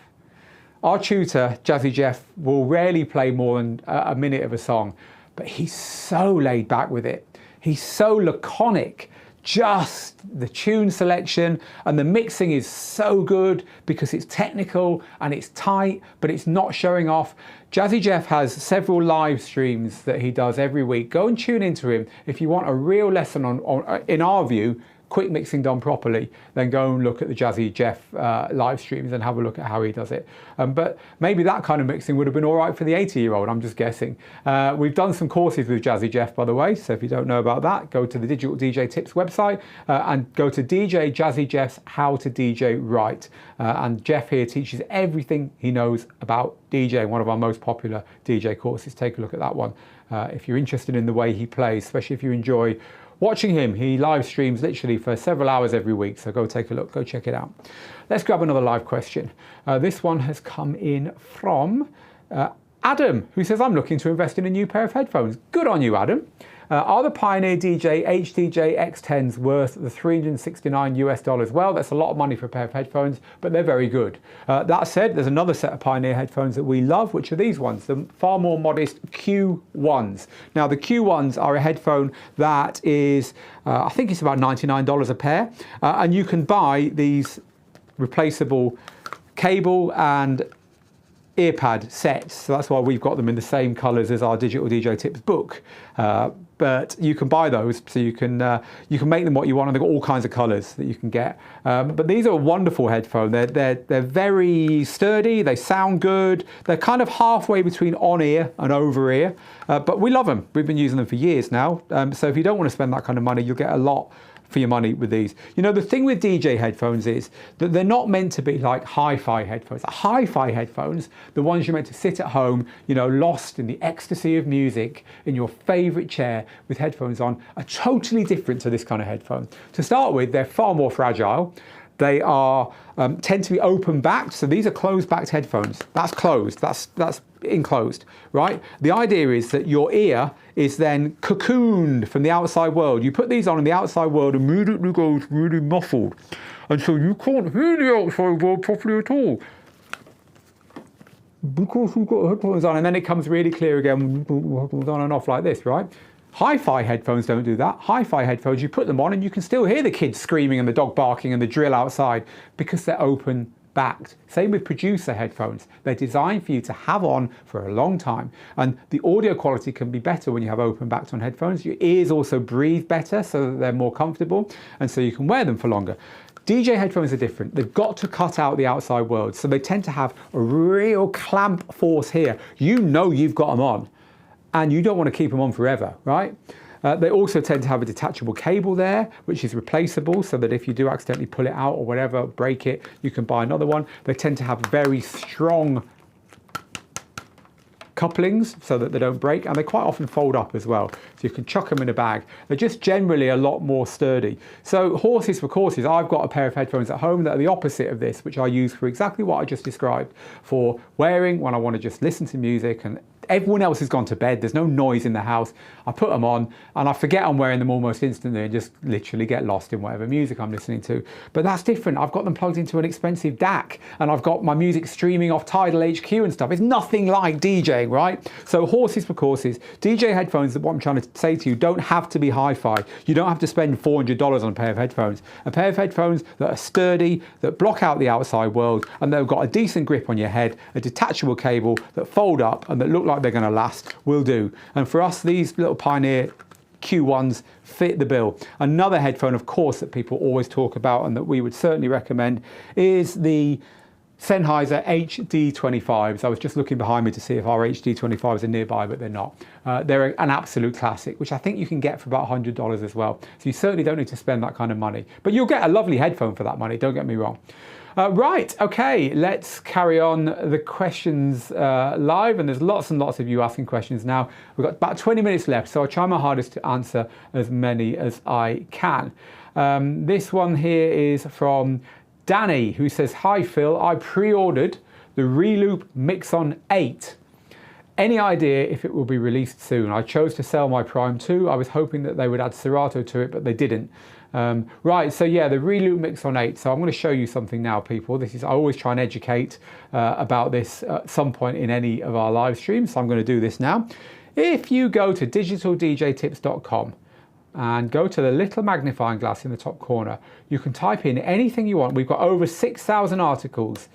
A: Our tutor, Jazzy Jeff, will rarely play more than a minute of a song, but he's so laid back with it. He's so laconic. Just the tune selection and the mixing is so good because it's technical and it's tight, but it's not showing off. Jazzy Jeff has several live streams that he does every week. Go and tune into him if you want a real lesson on in our view, quick mixing done properly. Then go and look at the Jazzy Jeff live streams and have a look at how he does it. But maybe that kind of mixing would have been all right for the 80-year-old, I'm just guessing. We've done some courses with Jazzy Jeff, by the way, so if you don't know about that, go to the Digital DJ Tips website and go to DJ Jazzy Jeff's How to DJ Right. And Jeff here teaches everything he knows about DJing, one of our most popular DJ courses. Take a look at that one if you're interested in the way he plays, especially if you enjoy watching him. He live streams literally for several hours every week, so go take a look, go check it out. Let's grab another live question. This one has come in from Adam, who says, I'm looking to invest in a new pair of headphones. Good on you, Adam. Are the Pioneer DJ DDJ-1000s worth the $369 US? Well, that's a lot of money for a pair of headphones, but they're very good. That said, there's another set of Pioneer headphones that we love, which are these ones, the far more modest Q1s. Now, the Q1s are a headphone that is, I think it's about $99 a pair, and you can buy these replaceable cable and earpad sets, so that's why we've got them in the same colours as our Digital DJ Tips book. But you can buy those, so you can make them what you want, and they've got all kinds of colours that you can get. But these are a wonderful headphone. They're very sturdy. They sound good. They're kind of halfway between on-ear and over-ear, but we love them. We've been using them for years now. So if you don't want to spend that kind of money, you'll get a lot for your money with these. You know, the thing with DJ headphones is that they're not meant to be like hi-fi headphones. Hi-fi headphones, the ones you're meant to sit at home, you know, lost in the ecstasy of music in your favorite chair, with headphones on are totally different to this kind of headphone. To start with, they're far more fragile. They are tend to be open-backed, so these are closed-backed headphones. That's closed, that's enclosed, right? The idea is that your ear is then cocooned from the outside world. You put these on and the outside world immediately goes really muffled. And so you can't hear the outside world properly at all, because you've got headphones on, and then it comes really clear again, on and off like this, right? Hi-fi headphones don't do that. Hi-fi headphones, you put them on and you can still hear the kids screaming and the dog barking and the drill outside because they're open-backed. Same with producer headphones. They're designed for you to have on for a long time, and the audio quality can be better when you have open-backed on headphones. Your ears also breathe better so that they're more comfortable, and so you can wear them for longer. DJ headphones are different. They've got to cut out the outside world, so they tend to have a real clamp force here. You know you've got them on, and you don't want to keep them on forever, right? They also tend to have a detachable cable there, which is replaceable, so that if you do accidentally pull it out or whatever, break it, you can buy another one. They tend to have very strong couplings so that they don't break, and they quite often fold up as well, so you can chuck them in a bag. They're just generally a lot more sturdy. So horses for courses, I've got a pair of headphones at home that are the opposite of this, which I use for exactly what I just described, for wearing when I want to just listen to music and everyone else has gone to bed, there's no noise in the house. I put them on and I forget I'm wearing them almost instantly and just literally get lost in whatever music I'm listening to. But that's different. I've got them plugged into an expensive DAC and I've got my music streaming off Tidal HQ and stuff. It's nothing like DJing, right? So horses for courses. DJ headphones, what I'm trying to say to you, don't have to be hi-fi. You don't have to spend $400 on a pair of headphones. A pair of headphones that are sturdy, that block out the outside world, and they've got a decent grip on your head, a detachable cable that fold up and that look like they're going to last, will do. And for us, these little Pioneer Q1s fit the bill. Another headphone, of course, that people always talk about and that we would certainly recommend is the Sennheiser HD25s. I was just looking behind me to see if our HD25s are nearby, but they're not. They're an absolute classic, which I think you can get for about $100 as well. So you certainly don't need to spend that kind of money, but you'll get a lovely headphone for that money, don't get me wrong. Right, okay, let's carry on the questions live, and there's lots and lots of you asking questions now. We've got about 20 minutes left, so I'll try my hardest to answer as many as I can. This one here is from Danny, who says, "Hi Phil, I pre-ordered the Reloop Mixon 8. Any idea if it will be released soon? I chose to sell my Prime 2. I was hoping that they would add Serato to it, but they didn't." Right, so yeah, the Reloop Mixon 8. So I'm going to show you something now, people. This is, I always try and educate about this at some point in any of our live streams, so I'm going to do this now. If you go to digitaldjtips.com and go to the little magnifying glass in the top corner, you can type in anything you want. We've got over 6,000 articles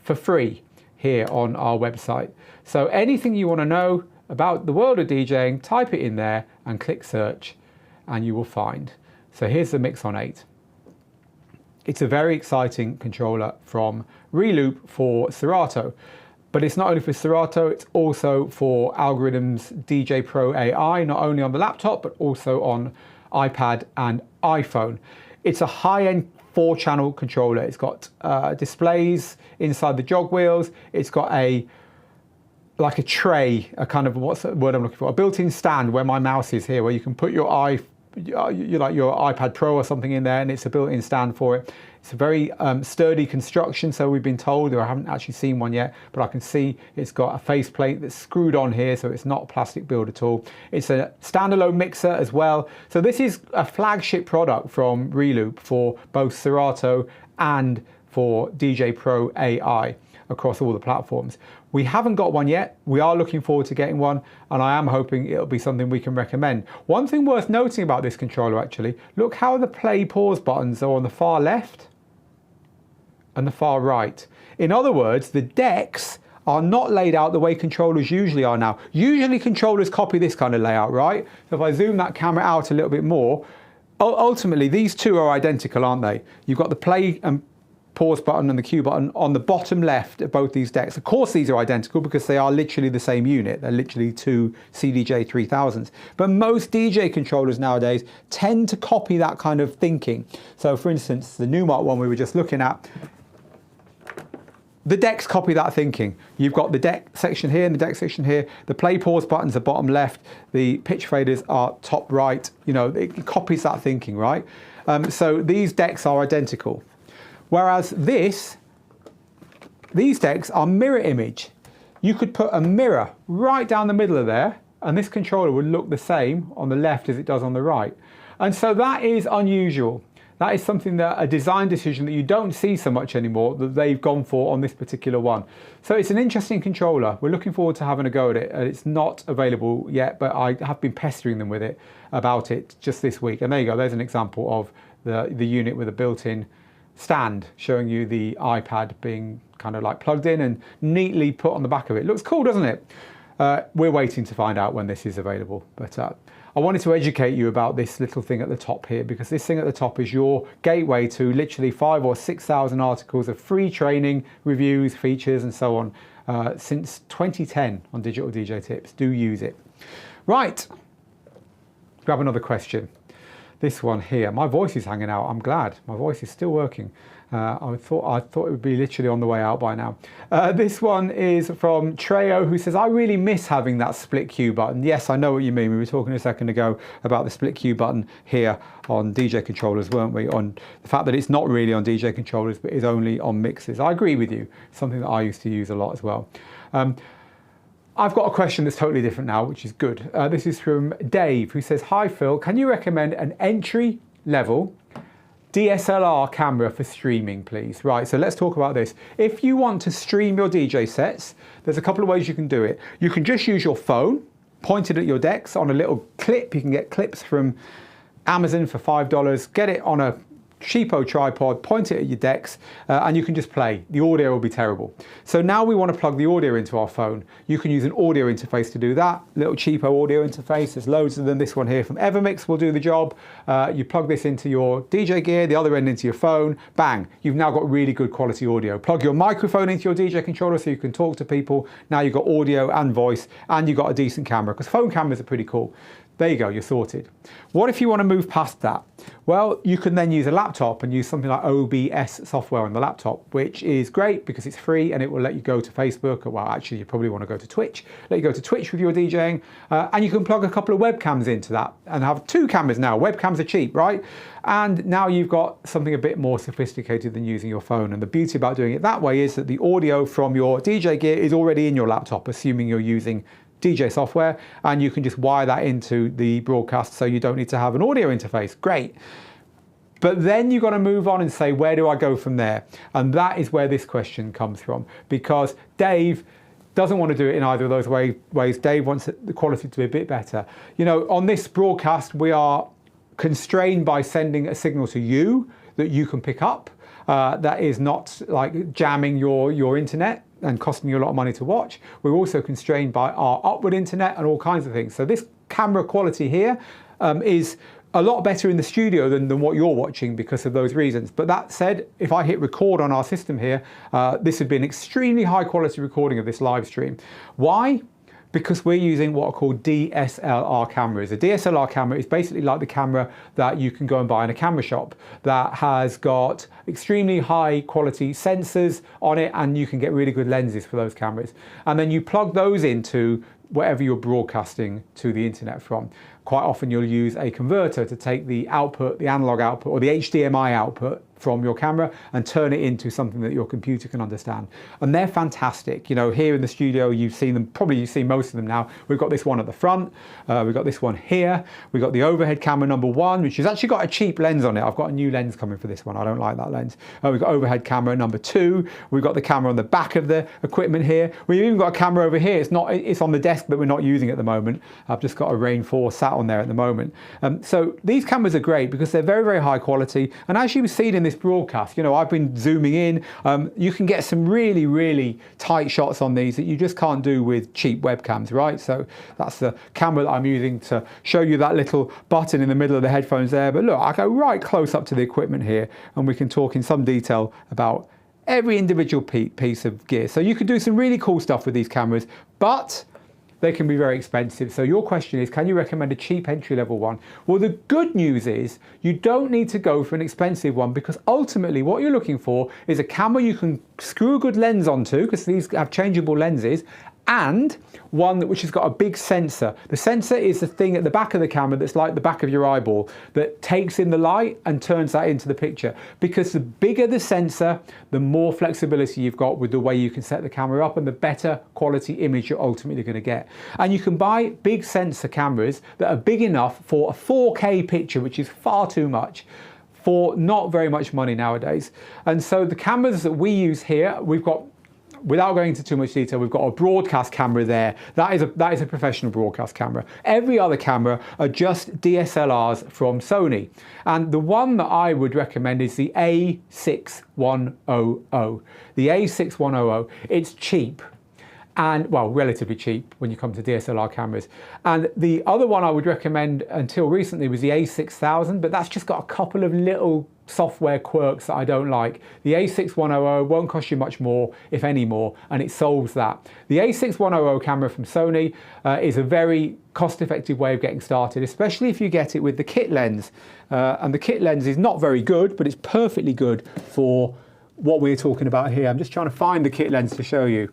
A: for free here on our website. So anything you want to know about the world of DJing, type it in there and click search and you will find. So here's the Mixon 8. It's a very exciting controller from Reloop for Serato. But it's not only for Serato, it's also for Algorithm's DJ Pro AI, not only on the laptop, but also on iPad and iPhone. It's a high-end 4-channel controller. It's got displays inside the jog wheels. It's got like a tray, a kind of, what's the word I'm looking for? A built-in stand where my mouse is here, where you can put your your iPad Pro or something in there, and it's a built-in stand for it. It's a very sturdy construction, so we've been told, or I haven't actually seen one yet, but I can see it's got a faceplate that's screwed on here, so it's not a plastic build at all. It's a standalone mixer as well. So this is a flagship product from Reloop for both Serato and for DJ Pro AI across all the platforms. We haven't got one yet. We are looking forward to getting one, and I am hoping it'll be something we can recommend. One thing worth noting about this controller, actually, look how the play pause buttons are on the far left and the far right. In other words, the decks are not laid out the way controllers usually are now. Usually controllers copy this kind of layout, right? So if I zoom that camera out a little bit more, ultimately these two are identical, aren't they? You've got the play and pause button and the Q button on the bottom left of both these decks. Of course these are identical because they are literally the same unit. They're literally two CDJ-1000s. But most DJ controllers nowadays tend to copy that kind of thinking. So for instance, the Numark one we were just looking at, The decks copy that thinking. You've got the deck section here and the deck section here. The play pause buttons are bottom left. The pitch faders are top right. You know, it copies that thinking, right? So these decks are identical. Whereas these decks are mirror image. You could put a mirror right down the middle of there, and this controller would look the same on the left as it does on the right. And so that is unusual. That is something that a design decision that you don't see so much anymore that they've gone for on this particular one. So it's an interesting controller. We're looking forward to having a go at it. It's not available yet, but I have been pestering them with it about it just this week. And there you go, there's an example of the unit with a built-in stand showing you the iPad being kind of like plugged in and neatly put on the back of it. Looks cool, doesn't it? We're waiting to find out when this is available, but I wanted to educate you about this little thing at the top here, because this thing at the top is your gateway to literally 5,000 or 6,000 articles of free training, reviews, features, and so on since 2010 on Digital DJ Tips. Do use it. Right, grab another question. This one here, my voice is hanging out. I'm glad my voice is still working. I thought it would be literally on the way out by now. This one is from Treo, who says, I really miss having that split Q button. Yes, I know what you mean. We were talking a second ago about the split Q button here on DJ controllers, weren't we? On the fact that it's not really on DJ controllers, but is only on mixers. I agree with you. Something that I used to use a lot as well. I've got a question that's totally different now, which is good. This is from Dave, who says, hi Phil, can you recommend an entry level DSLR camera for streaming, please? Right, so let's talk about this. If you want to stream your DJ sets, there's a couple of ways you can do it. You can just use your phone, pointed at your decks on a little clip. You can get clips from Amazon for $5, get it on a cheapo tripod, point it at your decks, and you can just play. The audio will be terrible. So now we want to plug the audio into our phone. You can use an audio interface to do that. Little cheapo audio interface. There's loads of them. This one here from Evermix will do the job. You plug this into your DJ gear, the other end into your phone, bang. You've now got really good quality audio. Plug your microphone into your DJ controller so you can talk to people. Now you've got audio and voice, and you've got a decent camera, because phone cameras are pretty cool. There you go, you're sorted. What if you want to move past that? Well, you can then use a laptop and use something like OBS software on the laptop, which is great because it's free and it will let you go to Facebook. Or, well, actually, you probably want to go to Twitch. Let you go to Twitch with your DJing, and you can plug a couple of webcams into that and have 2 cameras now. Webcams are cheap, right? And now you've got something a bit more sophisticated than using your phone. And the beauty about doing it that way is that the audio from your DJ gear is already in your laptop, assuming you're using DJ software, and you can just wire that into the broadcast so you don't need to have an audio interface. Great. But then you've got to move on and say, where do I go from there? And that is where this question comes from, because Dave doesn't want to do it in either of those ways. Dave wants the quality to be a bit better. You know, on this broadcast, we are constrained by sending a signal to you that you can pick up. That is not like jamming your internet and costing you a lot of money to watch. We're also constrained by our upward internet and all kinds of things. So this camera quality here is a lot better in the studio than what you're watching because of those reasons. But that said, if I hit record on our system here, this would be an extremely high quality recording of this live stream. Why? Because we're using what are called DSLR cameras. A DSLR camera is basically like the camera that you can go and buy in a camera shop that has got extremely high quality sensors on it, and you can get really good lenses for those cameras. And then you plug those into whatever you're broadcasting to the internet from. Quite often you'll use a converter to take the output, the analog output or the HDMI output from your camera and turn it into something that your computer can understand. And they're fantastic. You know, here in the studio, you've seen them, probably you've seen most of them now. We've got this one at the front. We've got this one here. We've got the overhead camera number 1, which has actually got a cheap lens on it. I've got a new lens coming for this one. I don't like that lens. We've got overhead camera number 2. We've got the camera on the back of the equipment here. We've even got a camera over here. It's on the desk, but we're not using it at the moment. I've just got a Rain 4 sat on there at the moment. So these cameras are great because they're very, very high quality. And as you've seen in this broadcast, you know, I've been zooming in. You can get some really, really tight shots on these that you just can't do with cheap webcams, right? So that's the camera that I'm using to show you that little button in the middle of the headphones there. But look, I go right close up to the equipment here and we can talk in some detail about every individual piece of gear. So you can do some really cool stuff with these cameras, but they can be very expensive. So your question is, can you recommend a cheap entry-level one? Well, the good news is you don't need to go for an expensive one, because ultimately what you're looking for is a camera you can screw a good lens onto, because these have changeable lenses, and one which has got a big sensor. The sensor is the thing at the back of the camera that's like the back of your eyeball that takes in the light and turns that into the picture. Because the bigger the sensor, the more flexibility you've got with the way you can set the camera up, and the better quality image you're ultimately going to get. And you can buy big sensor cameras that are big enough for a 4K picture, which is far too much, for not very much money nowadays. And so the cameras that we use here, we've got, without going into too much detail, we've got a broadcast camera there. That is a professional broadcast camera. Every other camera are just DSLRs from Sony. And the one that I would recommend is the A6100. The A6100, it's cheap. And, well, relatively cheap when you come to DSLR cameras. And the other one I would recommend until recently was the A6000, but that's just got a couple of little software quirks that I don't like. The A6100 won't cost you much more, if any more, and it solves that. The A6100 camera from Sony is a very cost-effective way of getting started, especially if you get it with the kit lens. And the kit lens is not very good, but it's perfectly good for what we're talking about here. I'm just trying to find the kit lens to show you.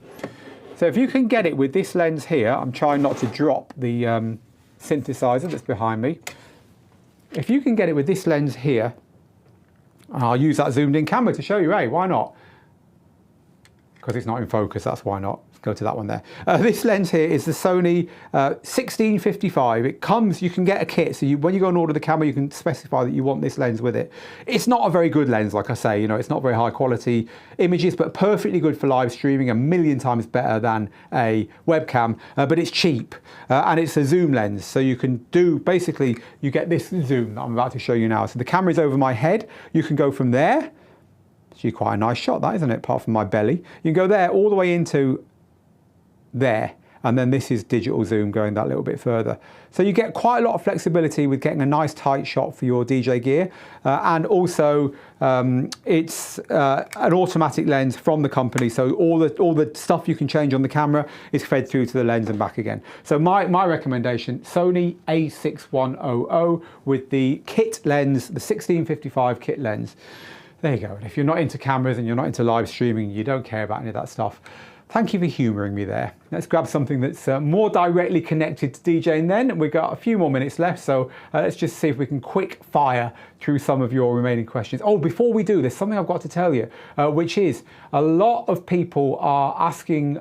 A: So if you can get it with this lens here, I'm trying not to drop the synthesizer that's behind me. If you can get it with this lens here, and I'll use that zoomed in camera to show you, hey, why not? Because it's not in focus, that's why not. Let's go to that one there. This lens here is the Sony 1655. It comes, you can get a kit, so when you go and order the camera, you can specify that you want this lens with it. It's not a very good lens, like I say, you know, it's not very high quality images, but perfectly good for live streaming, a million times better than a webcam, but it's cheap, and it's a zoom lens, so you can do, basically, you get this zoom that I'm about to show you now. So the camera is over my head, you can go from there, it's quite a nice shot that, isn't it, apart from my belly. You can go there all the way into there, and then this is digital zoom going that little bit further. So you get quite a lot of flexibility with getting a nice tight shot for your DJ gear, and also it's an automatic lens from the company, so all the stuff you can change on the camera is fed through to the lens and back again. So my recommendation, Sony A6100 with the kit lens, the 1655 kit lens. There you go. And if you're not into cameras and you're not into live streaming, you don't care about any of that stuff, thank you for humouring me there. Let's grab something that's more directly connected to DJing then. We've got a few more minutes left, so let's just see if we can quick fire through some of your remaining questions. Oh, before we do, there's something I've got to tell you, which is a lot of people are asking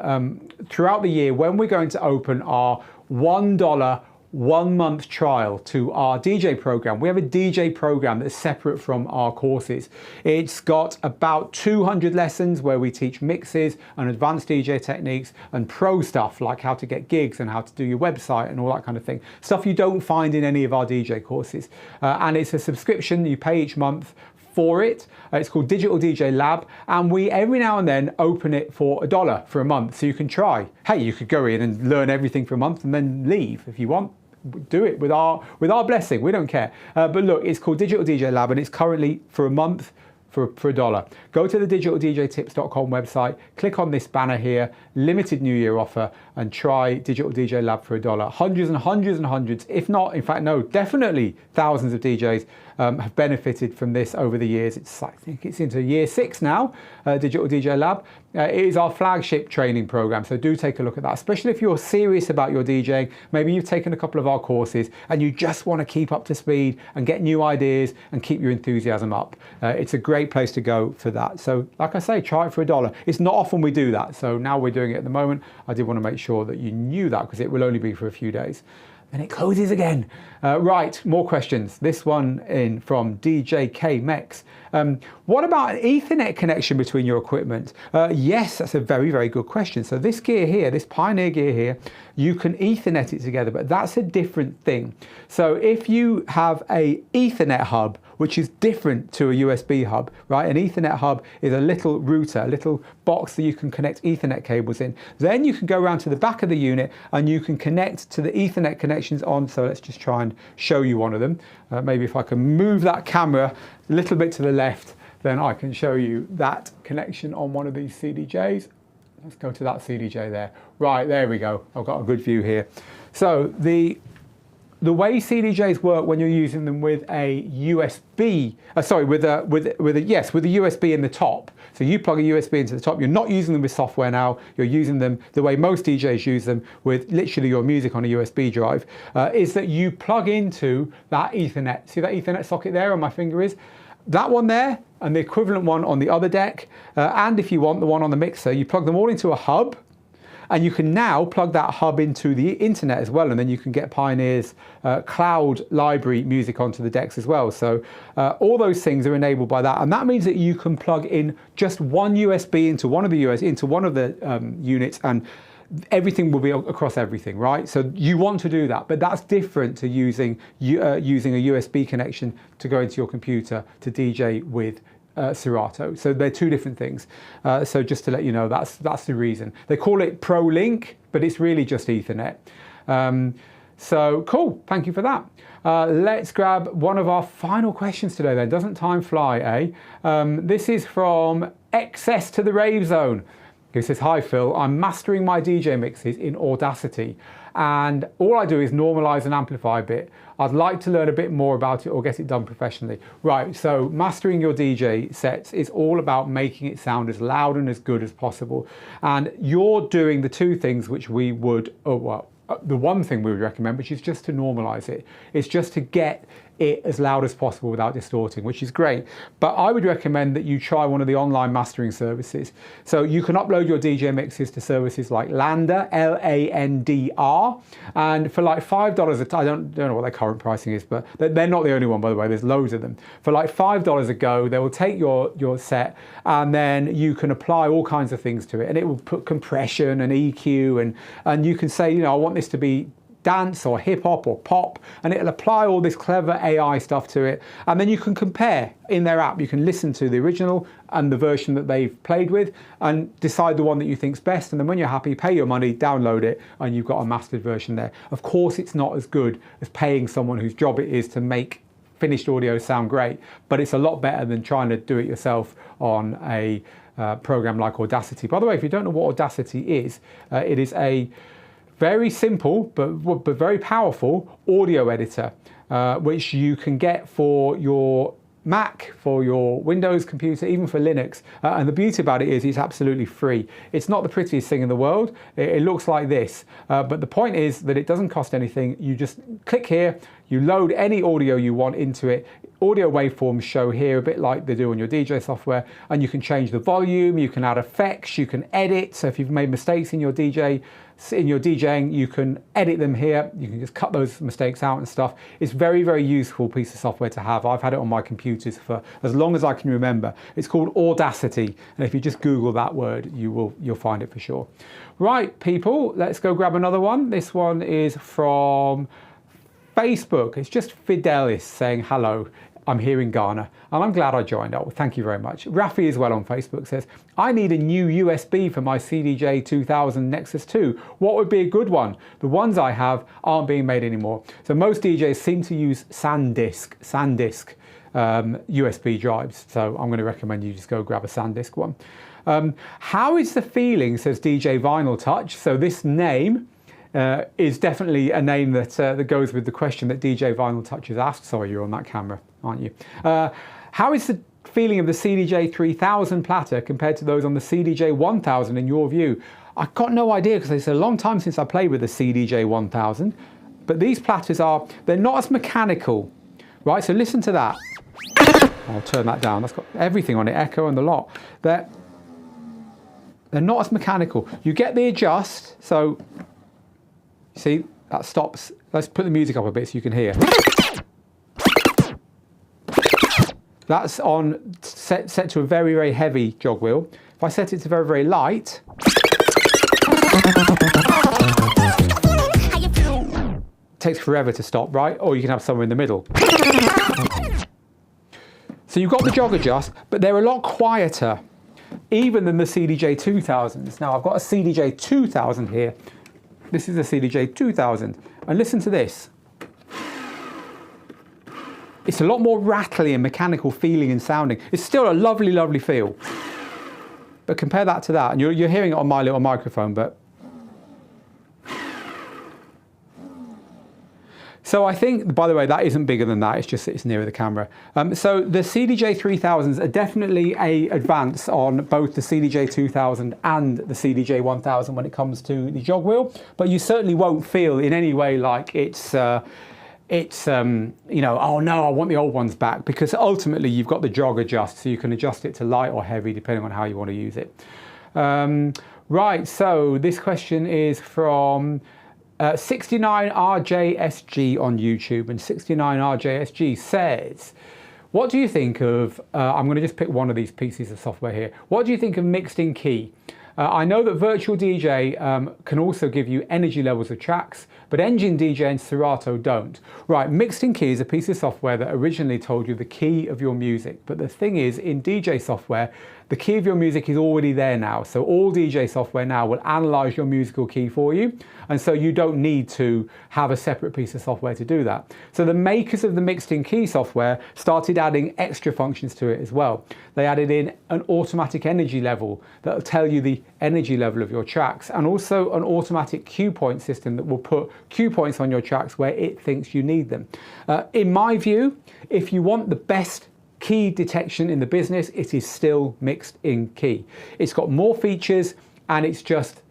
A: throughout the year when we're going to open our $1 1-month trial to our DJ program. We have a DJ program that's separate from our courses. It's got about 200 lessons where we teach mixes and advanced DJ techniques and pro stuff like how to get gigs and how to do your website and all that kind of thing. Stuff you don't find in any of our DJ courses. And it's a subscription you pay each month for it. It's called Digital DJ Lab, and we every now and then open it for $1 for a month, so you can try. Hey, you could go in and learn everything for a month and then leave if you want. Do it with our blessing, we don't care. But look, it's called Digital DJ Lab, and it's currently for a month for $1. Go to the digitaldjtips.com website, click on this banner here, limited New Year offer, and try Digital DJ Lab for $1. Hundreds and hundreds and hundreds, if not, in fact, no, definitely thousands of DJs have benefited from this over the years. I think it's into year 6 now, Digital DJ Lab. It is our flagship training program, so do take a look at that, especially if you're serious about your DJing. Maybe you've taken a couple of our courses and you just want to keep up to speed and get new ideas and keep your enthusiasm up. It's a great place to go for that. So like I say, try it for $1. It's not often we do that, so now we're doing it at the moment. I did want to make sure that you knew that, because it will only be for a few days. And it closes again. Right, more questions. This one in from DJ K Mex. What about an Ethernet connection between your equipment? Yes, that's a very, very good question. So this gear here, this Pioneer gear here, you can Ethernet it together, but that's a different thing. So if you have a Ethernet hub, which is different to a USB hub, right? An Ethernet hub is a little router, a little box that you can connect Ethernet cables in. Then you can go around to the back of the unit and you can connect to the Ethernet connections on. So let's just try and show you one of them. Maybe if I can move that camera a little bit to the left, then I can show you that connection on one of these CDJs. Let's go to that CDJ there. Right, there we go. I've got a good view here. So the way CDJs work when you're using them with a USB, with a USB in the top. So you plug a USB into the top. You're not using them with software now. You're using them the way most DJs use them, with literally your music on a USB drive. Is that you plug into that Ethernet. See that Ethernet socket there on my finger is? That one there, and the equivalent one on the other deck, and if you want the one on the mixer, you plug them all into a hub, and you can now plug that hub into the internet as well, and then you can get Pioneer's cloud library music onto the decks as well. So all those things are enabled by that, and that means that you can plug in just one USB into one of the units, and everything will be across everything, right? So you want to do that, but that's different to using a USB connection to go into your computer to DJ with Serato. So they're two different things. So just to let you know, that's the reason. They call it ProLink, but it's really just Ethernet. So cool, thank you for that. Let's grab one of our final questions today then. Doesn't time fly, eh? This is from XS to the Rave Zone. He says, hi Phil, I'm mastering my DJ mixes in Audacity, and all I do is normalize and amplify a bit. I'd like to learn a bit more about it or get it done professionally. Right, so mastering your DJ sets is all about making it sound as loud and as good as possible. And you're doing the two things which we would, the one thing we would recommend, which is just to normalize it. It's just to get it as loud as possible without distorting, which is great. But I would recommend that you try one of the online mastering services. So you can upload your DJ mixes to services like Landr, Landr, and for like $5 I don't know what their current pricing is, but they're not the only one, by the way. There's loads of them. For like $5 a go, they will take your set, and then you can apply all kinds of things to it, and it will put compression and EQ, and you can say, you know, I want this to be dance or hip hop or pop, and it'll apply all this clever AI stuff to it, and then you can compare in their app. You can listen to the original and the version that they've played with and decide the one that you think's best, and then when you're happy, pay your money, download it, and you've got a mastered version there. Of course, it's not as good as paying someone whose job it is to make finished audio sound great, but it's a lot better than trying to do it yourself on a program like Audacity. By the way, if you don't know what Audacity is, it is a very simple but very powerful audio editor, which you can get for your Mac, for your Windows computer, even for Linux. And the beauty about it is it's absolutely free. It's not the prettiest thing in the world. It looks like this. But the point is that it doesn't cost anything. You just click here, you load any audio you want into it. Audio waveforms show here, a bit like they do on your DJ software, and you can change the volume, you can add effects, you can edit. So if you've made mistakes in your DJing, you can edit them here. You can just cut those mistakes out and stuff. It's very, very useful piece of software to have. I've had it on my computers for as long as I can remember. It's called Audacity, and if you just Google that word, you'll find it for sure. Right, people, let's go grab another one. This one is from Facebook. It's just Fidelis saying hello. I'm here in Ghana, and I'm glad I joined. Oh, thank you very much. Rafi as well on Facebook says, I need a new USB for my CDJ-1000 Nexus 2. What would be a good one? The ones I have aren't being made anymore. So most DJs seem to use SanDisk USB drives. So I'm going to recommend you just go grab a SanDisk one. How is the feeling, says DJ Vinyl Touch. So this name is definitely a name that goes with the question that DJ Vinyl Touch has asked. Sorry, you're on that camera, aren't you? How is the feeling of the CDJ-1000 platter compared to those on the CDJ-1000 in your view? I've got no idea, because it's a long time since I played with the CDJ-1000, but these platters they're not as mechanical, right? So listen to that. I'll turn that down. That's got everything on it, echo and the lot. They're not as mechanical. You get the adjust, so see, that stops. Let's put the music up a bit so you can hear. That's on set to a very, very heavy jog wheel. If I set it to very, very light, it takes forever to stop, right? Or you can have somewhere in the middle. So you've got the jog adjust, but they're a lot quieter even than the CDJ-2000s. Now I've got a CDJ-2000 here. This is a CDJ-2000, and listen to this. It's a lot more rattly and mechanical feeling and sounding. It's still a lovely, lovely feel. But compare that to that, and you're hearing it on my little microphone, but. So I think, by the way, that isn't bigger than that, it's just it's nearer the camera. So the CDJ-3000s are definitely an advance on both the CDJ-2000 and the CDJ-1000 when it comes to the jog wheel, but you certainly won't feel in any way like it's you know, oh no, I want the old ones back, because ultimately you've got the jog adjust, so you can adjust it to light or heavy depending on how you want to use it. Right, so this question is from 69RJSG on YouTube, and 69RJSG says, what do you think of, I'm going to just pick one of these pieces of software here, what do you think of mixed in key? I know that Virtual DJ can also give you energy levels of tracks, but Engine DJ and Serato don't. Right, mixed in key is a piece of software that originally told you the key of your music, but the thing is, in DJ software, the key of your music is already there now. So all DJ software now will analyze your musical key for you, and so you don't need to have a separate piece of software to do that. So the makers of the mixed in key software started adding extra functions to it as well. They added in an automatic energy level that will tell you the energy level of your tracks, and also an automatic cue point system that will put cue points on your tracks where it thinks you need them. In my view, if you want the best key detection in the business, it is still mixed in key. It's got more features, and it's just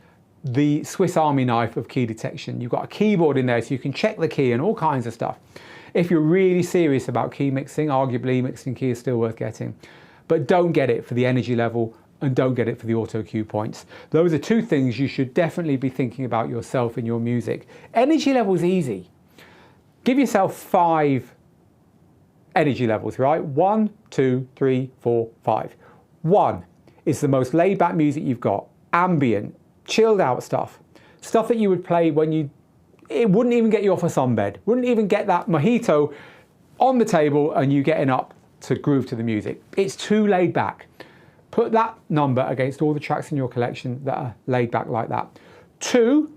A: the Swiss Army knife of key detection. You've got a keyboard in there so you can check the key and all kinds of stuff. If you're really serious about key mixing, arguably mixed in key is still worth getting, but don't get it for the energy level and don't get it for the auto cue points. Those are two things you should definitely be thinking about yourself in your music. Energy level is easy. Give yourself 5 energy levels, right? 1, 2, 3, 4, 5. 1 is the most laid back music you've got, ambient, chilled out stuff that you would play when it wouldn't even get you off a sunbed, wouldn't even get that mojito on the table and you getting up to groove to the music. It's too laid back. Put that number against all the tracks in your collection that are laid back like that. 2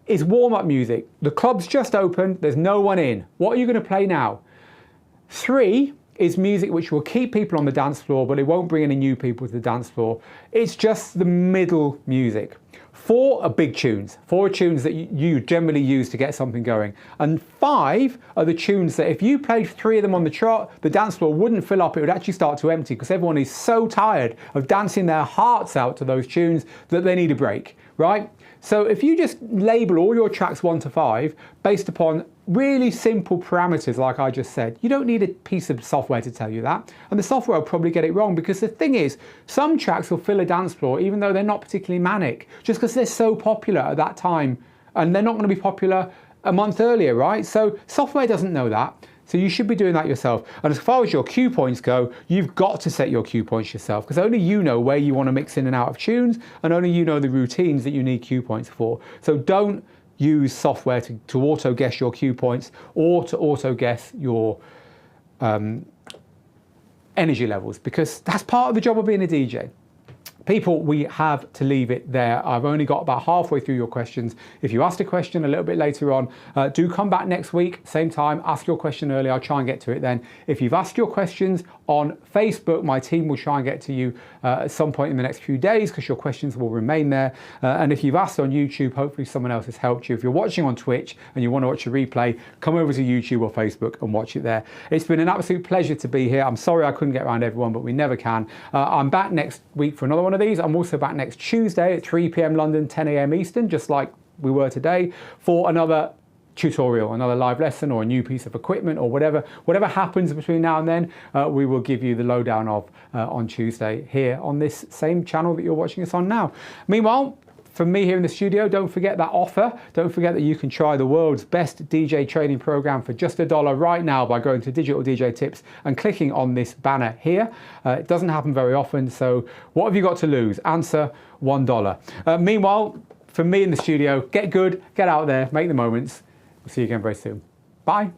A: is warm-up music. The club's just opened, there's no one in. What are you going to play now? 3 is music which will keep people on the dance floor, but it won't bring any new people to the dance floor. It's just the middle music. 4 are big tunes. 4 are tunes that you generally use to get something going. And 5 are the tunes that if you played 3 of them on the trot, the dance floor wouldn't fill up, it would actually start to empty, because everyone is so tired of dancing their hearts out to those tunes that they need a break, right? So if you just label all your tracks 1 to 5 based upon really simple parameters like I just said, you don't need a piece of software to tell you that, and the software will probably get it wrong, because the thing is, some tracks will fill a dance floor even though they're not particularly manic, just because they're so popular at that time, and they're not going to be popular a month earlier, right? So software doesn't know that. So you should be doing that yourself. And as far as your cue points go, you've got to set your cue points yourself, because only you know where you want to mix in and out of tunes, and only you know the routines that you need cue points for. So don't use software to auto-guess your cue points or to auto-guess your energy levels, because that's part of the job of being a DJ. People, we have to leave it there. I've only got about halfway through your questions. If you asked a question a little bit later on, do come back next week, same time, ask your question early, I'll try and get to it then. If you've asked your questions on Facebook, my team will try and get to you at some point in the next few days, because your questions will remain there. And if you've asked on YouTube, hopefully someone else has helped you. If you're watching on Twitch and you want to watch a replay, come over to YouTube or Facebook and watch it there. It's been an absolute pleasure to be here. I'm sorry I couldn't get around everyone, but we never can. I'm back next week for another one of these. I'm also back next Tuesday at 3 p.m. London, 10 a.m. Eastern, just like we were today, for another tutorial, another live lesson, or a new piece of equipment, or whatever happens between now and then, we will give you the lowdown of on Tuesday here on this same channel that you're watching us on now. Meanwhile, from me here in the studio, don't forget that offer. Don't forget that you can try the world's best DJ training program for just $1 right now by going to Digital DJ Tips and clicking on this banner here. It doesn't happen very often, so what have you got to lose? Answer $1. Meanwhile, from me in the studio, get good, get out there, make the moments. We'll see you again very soon. Bye.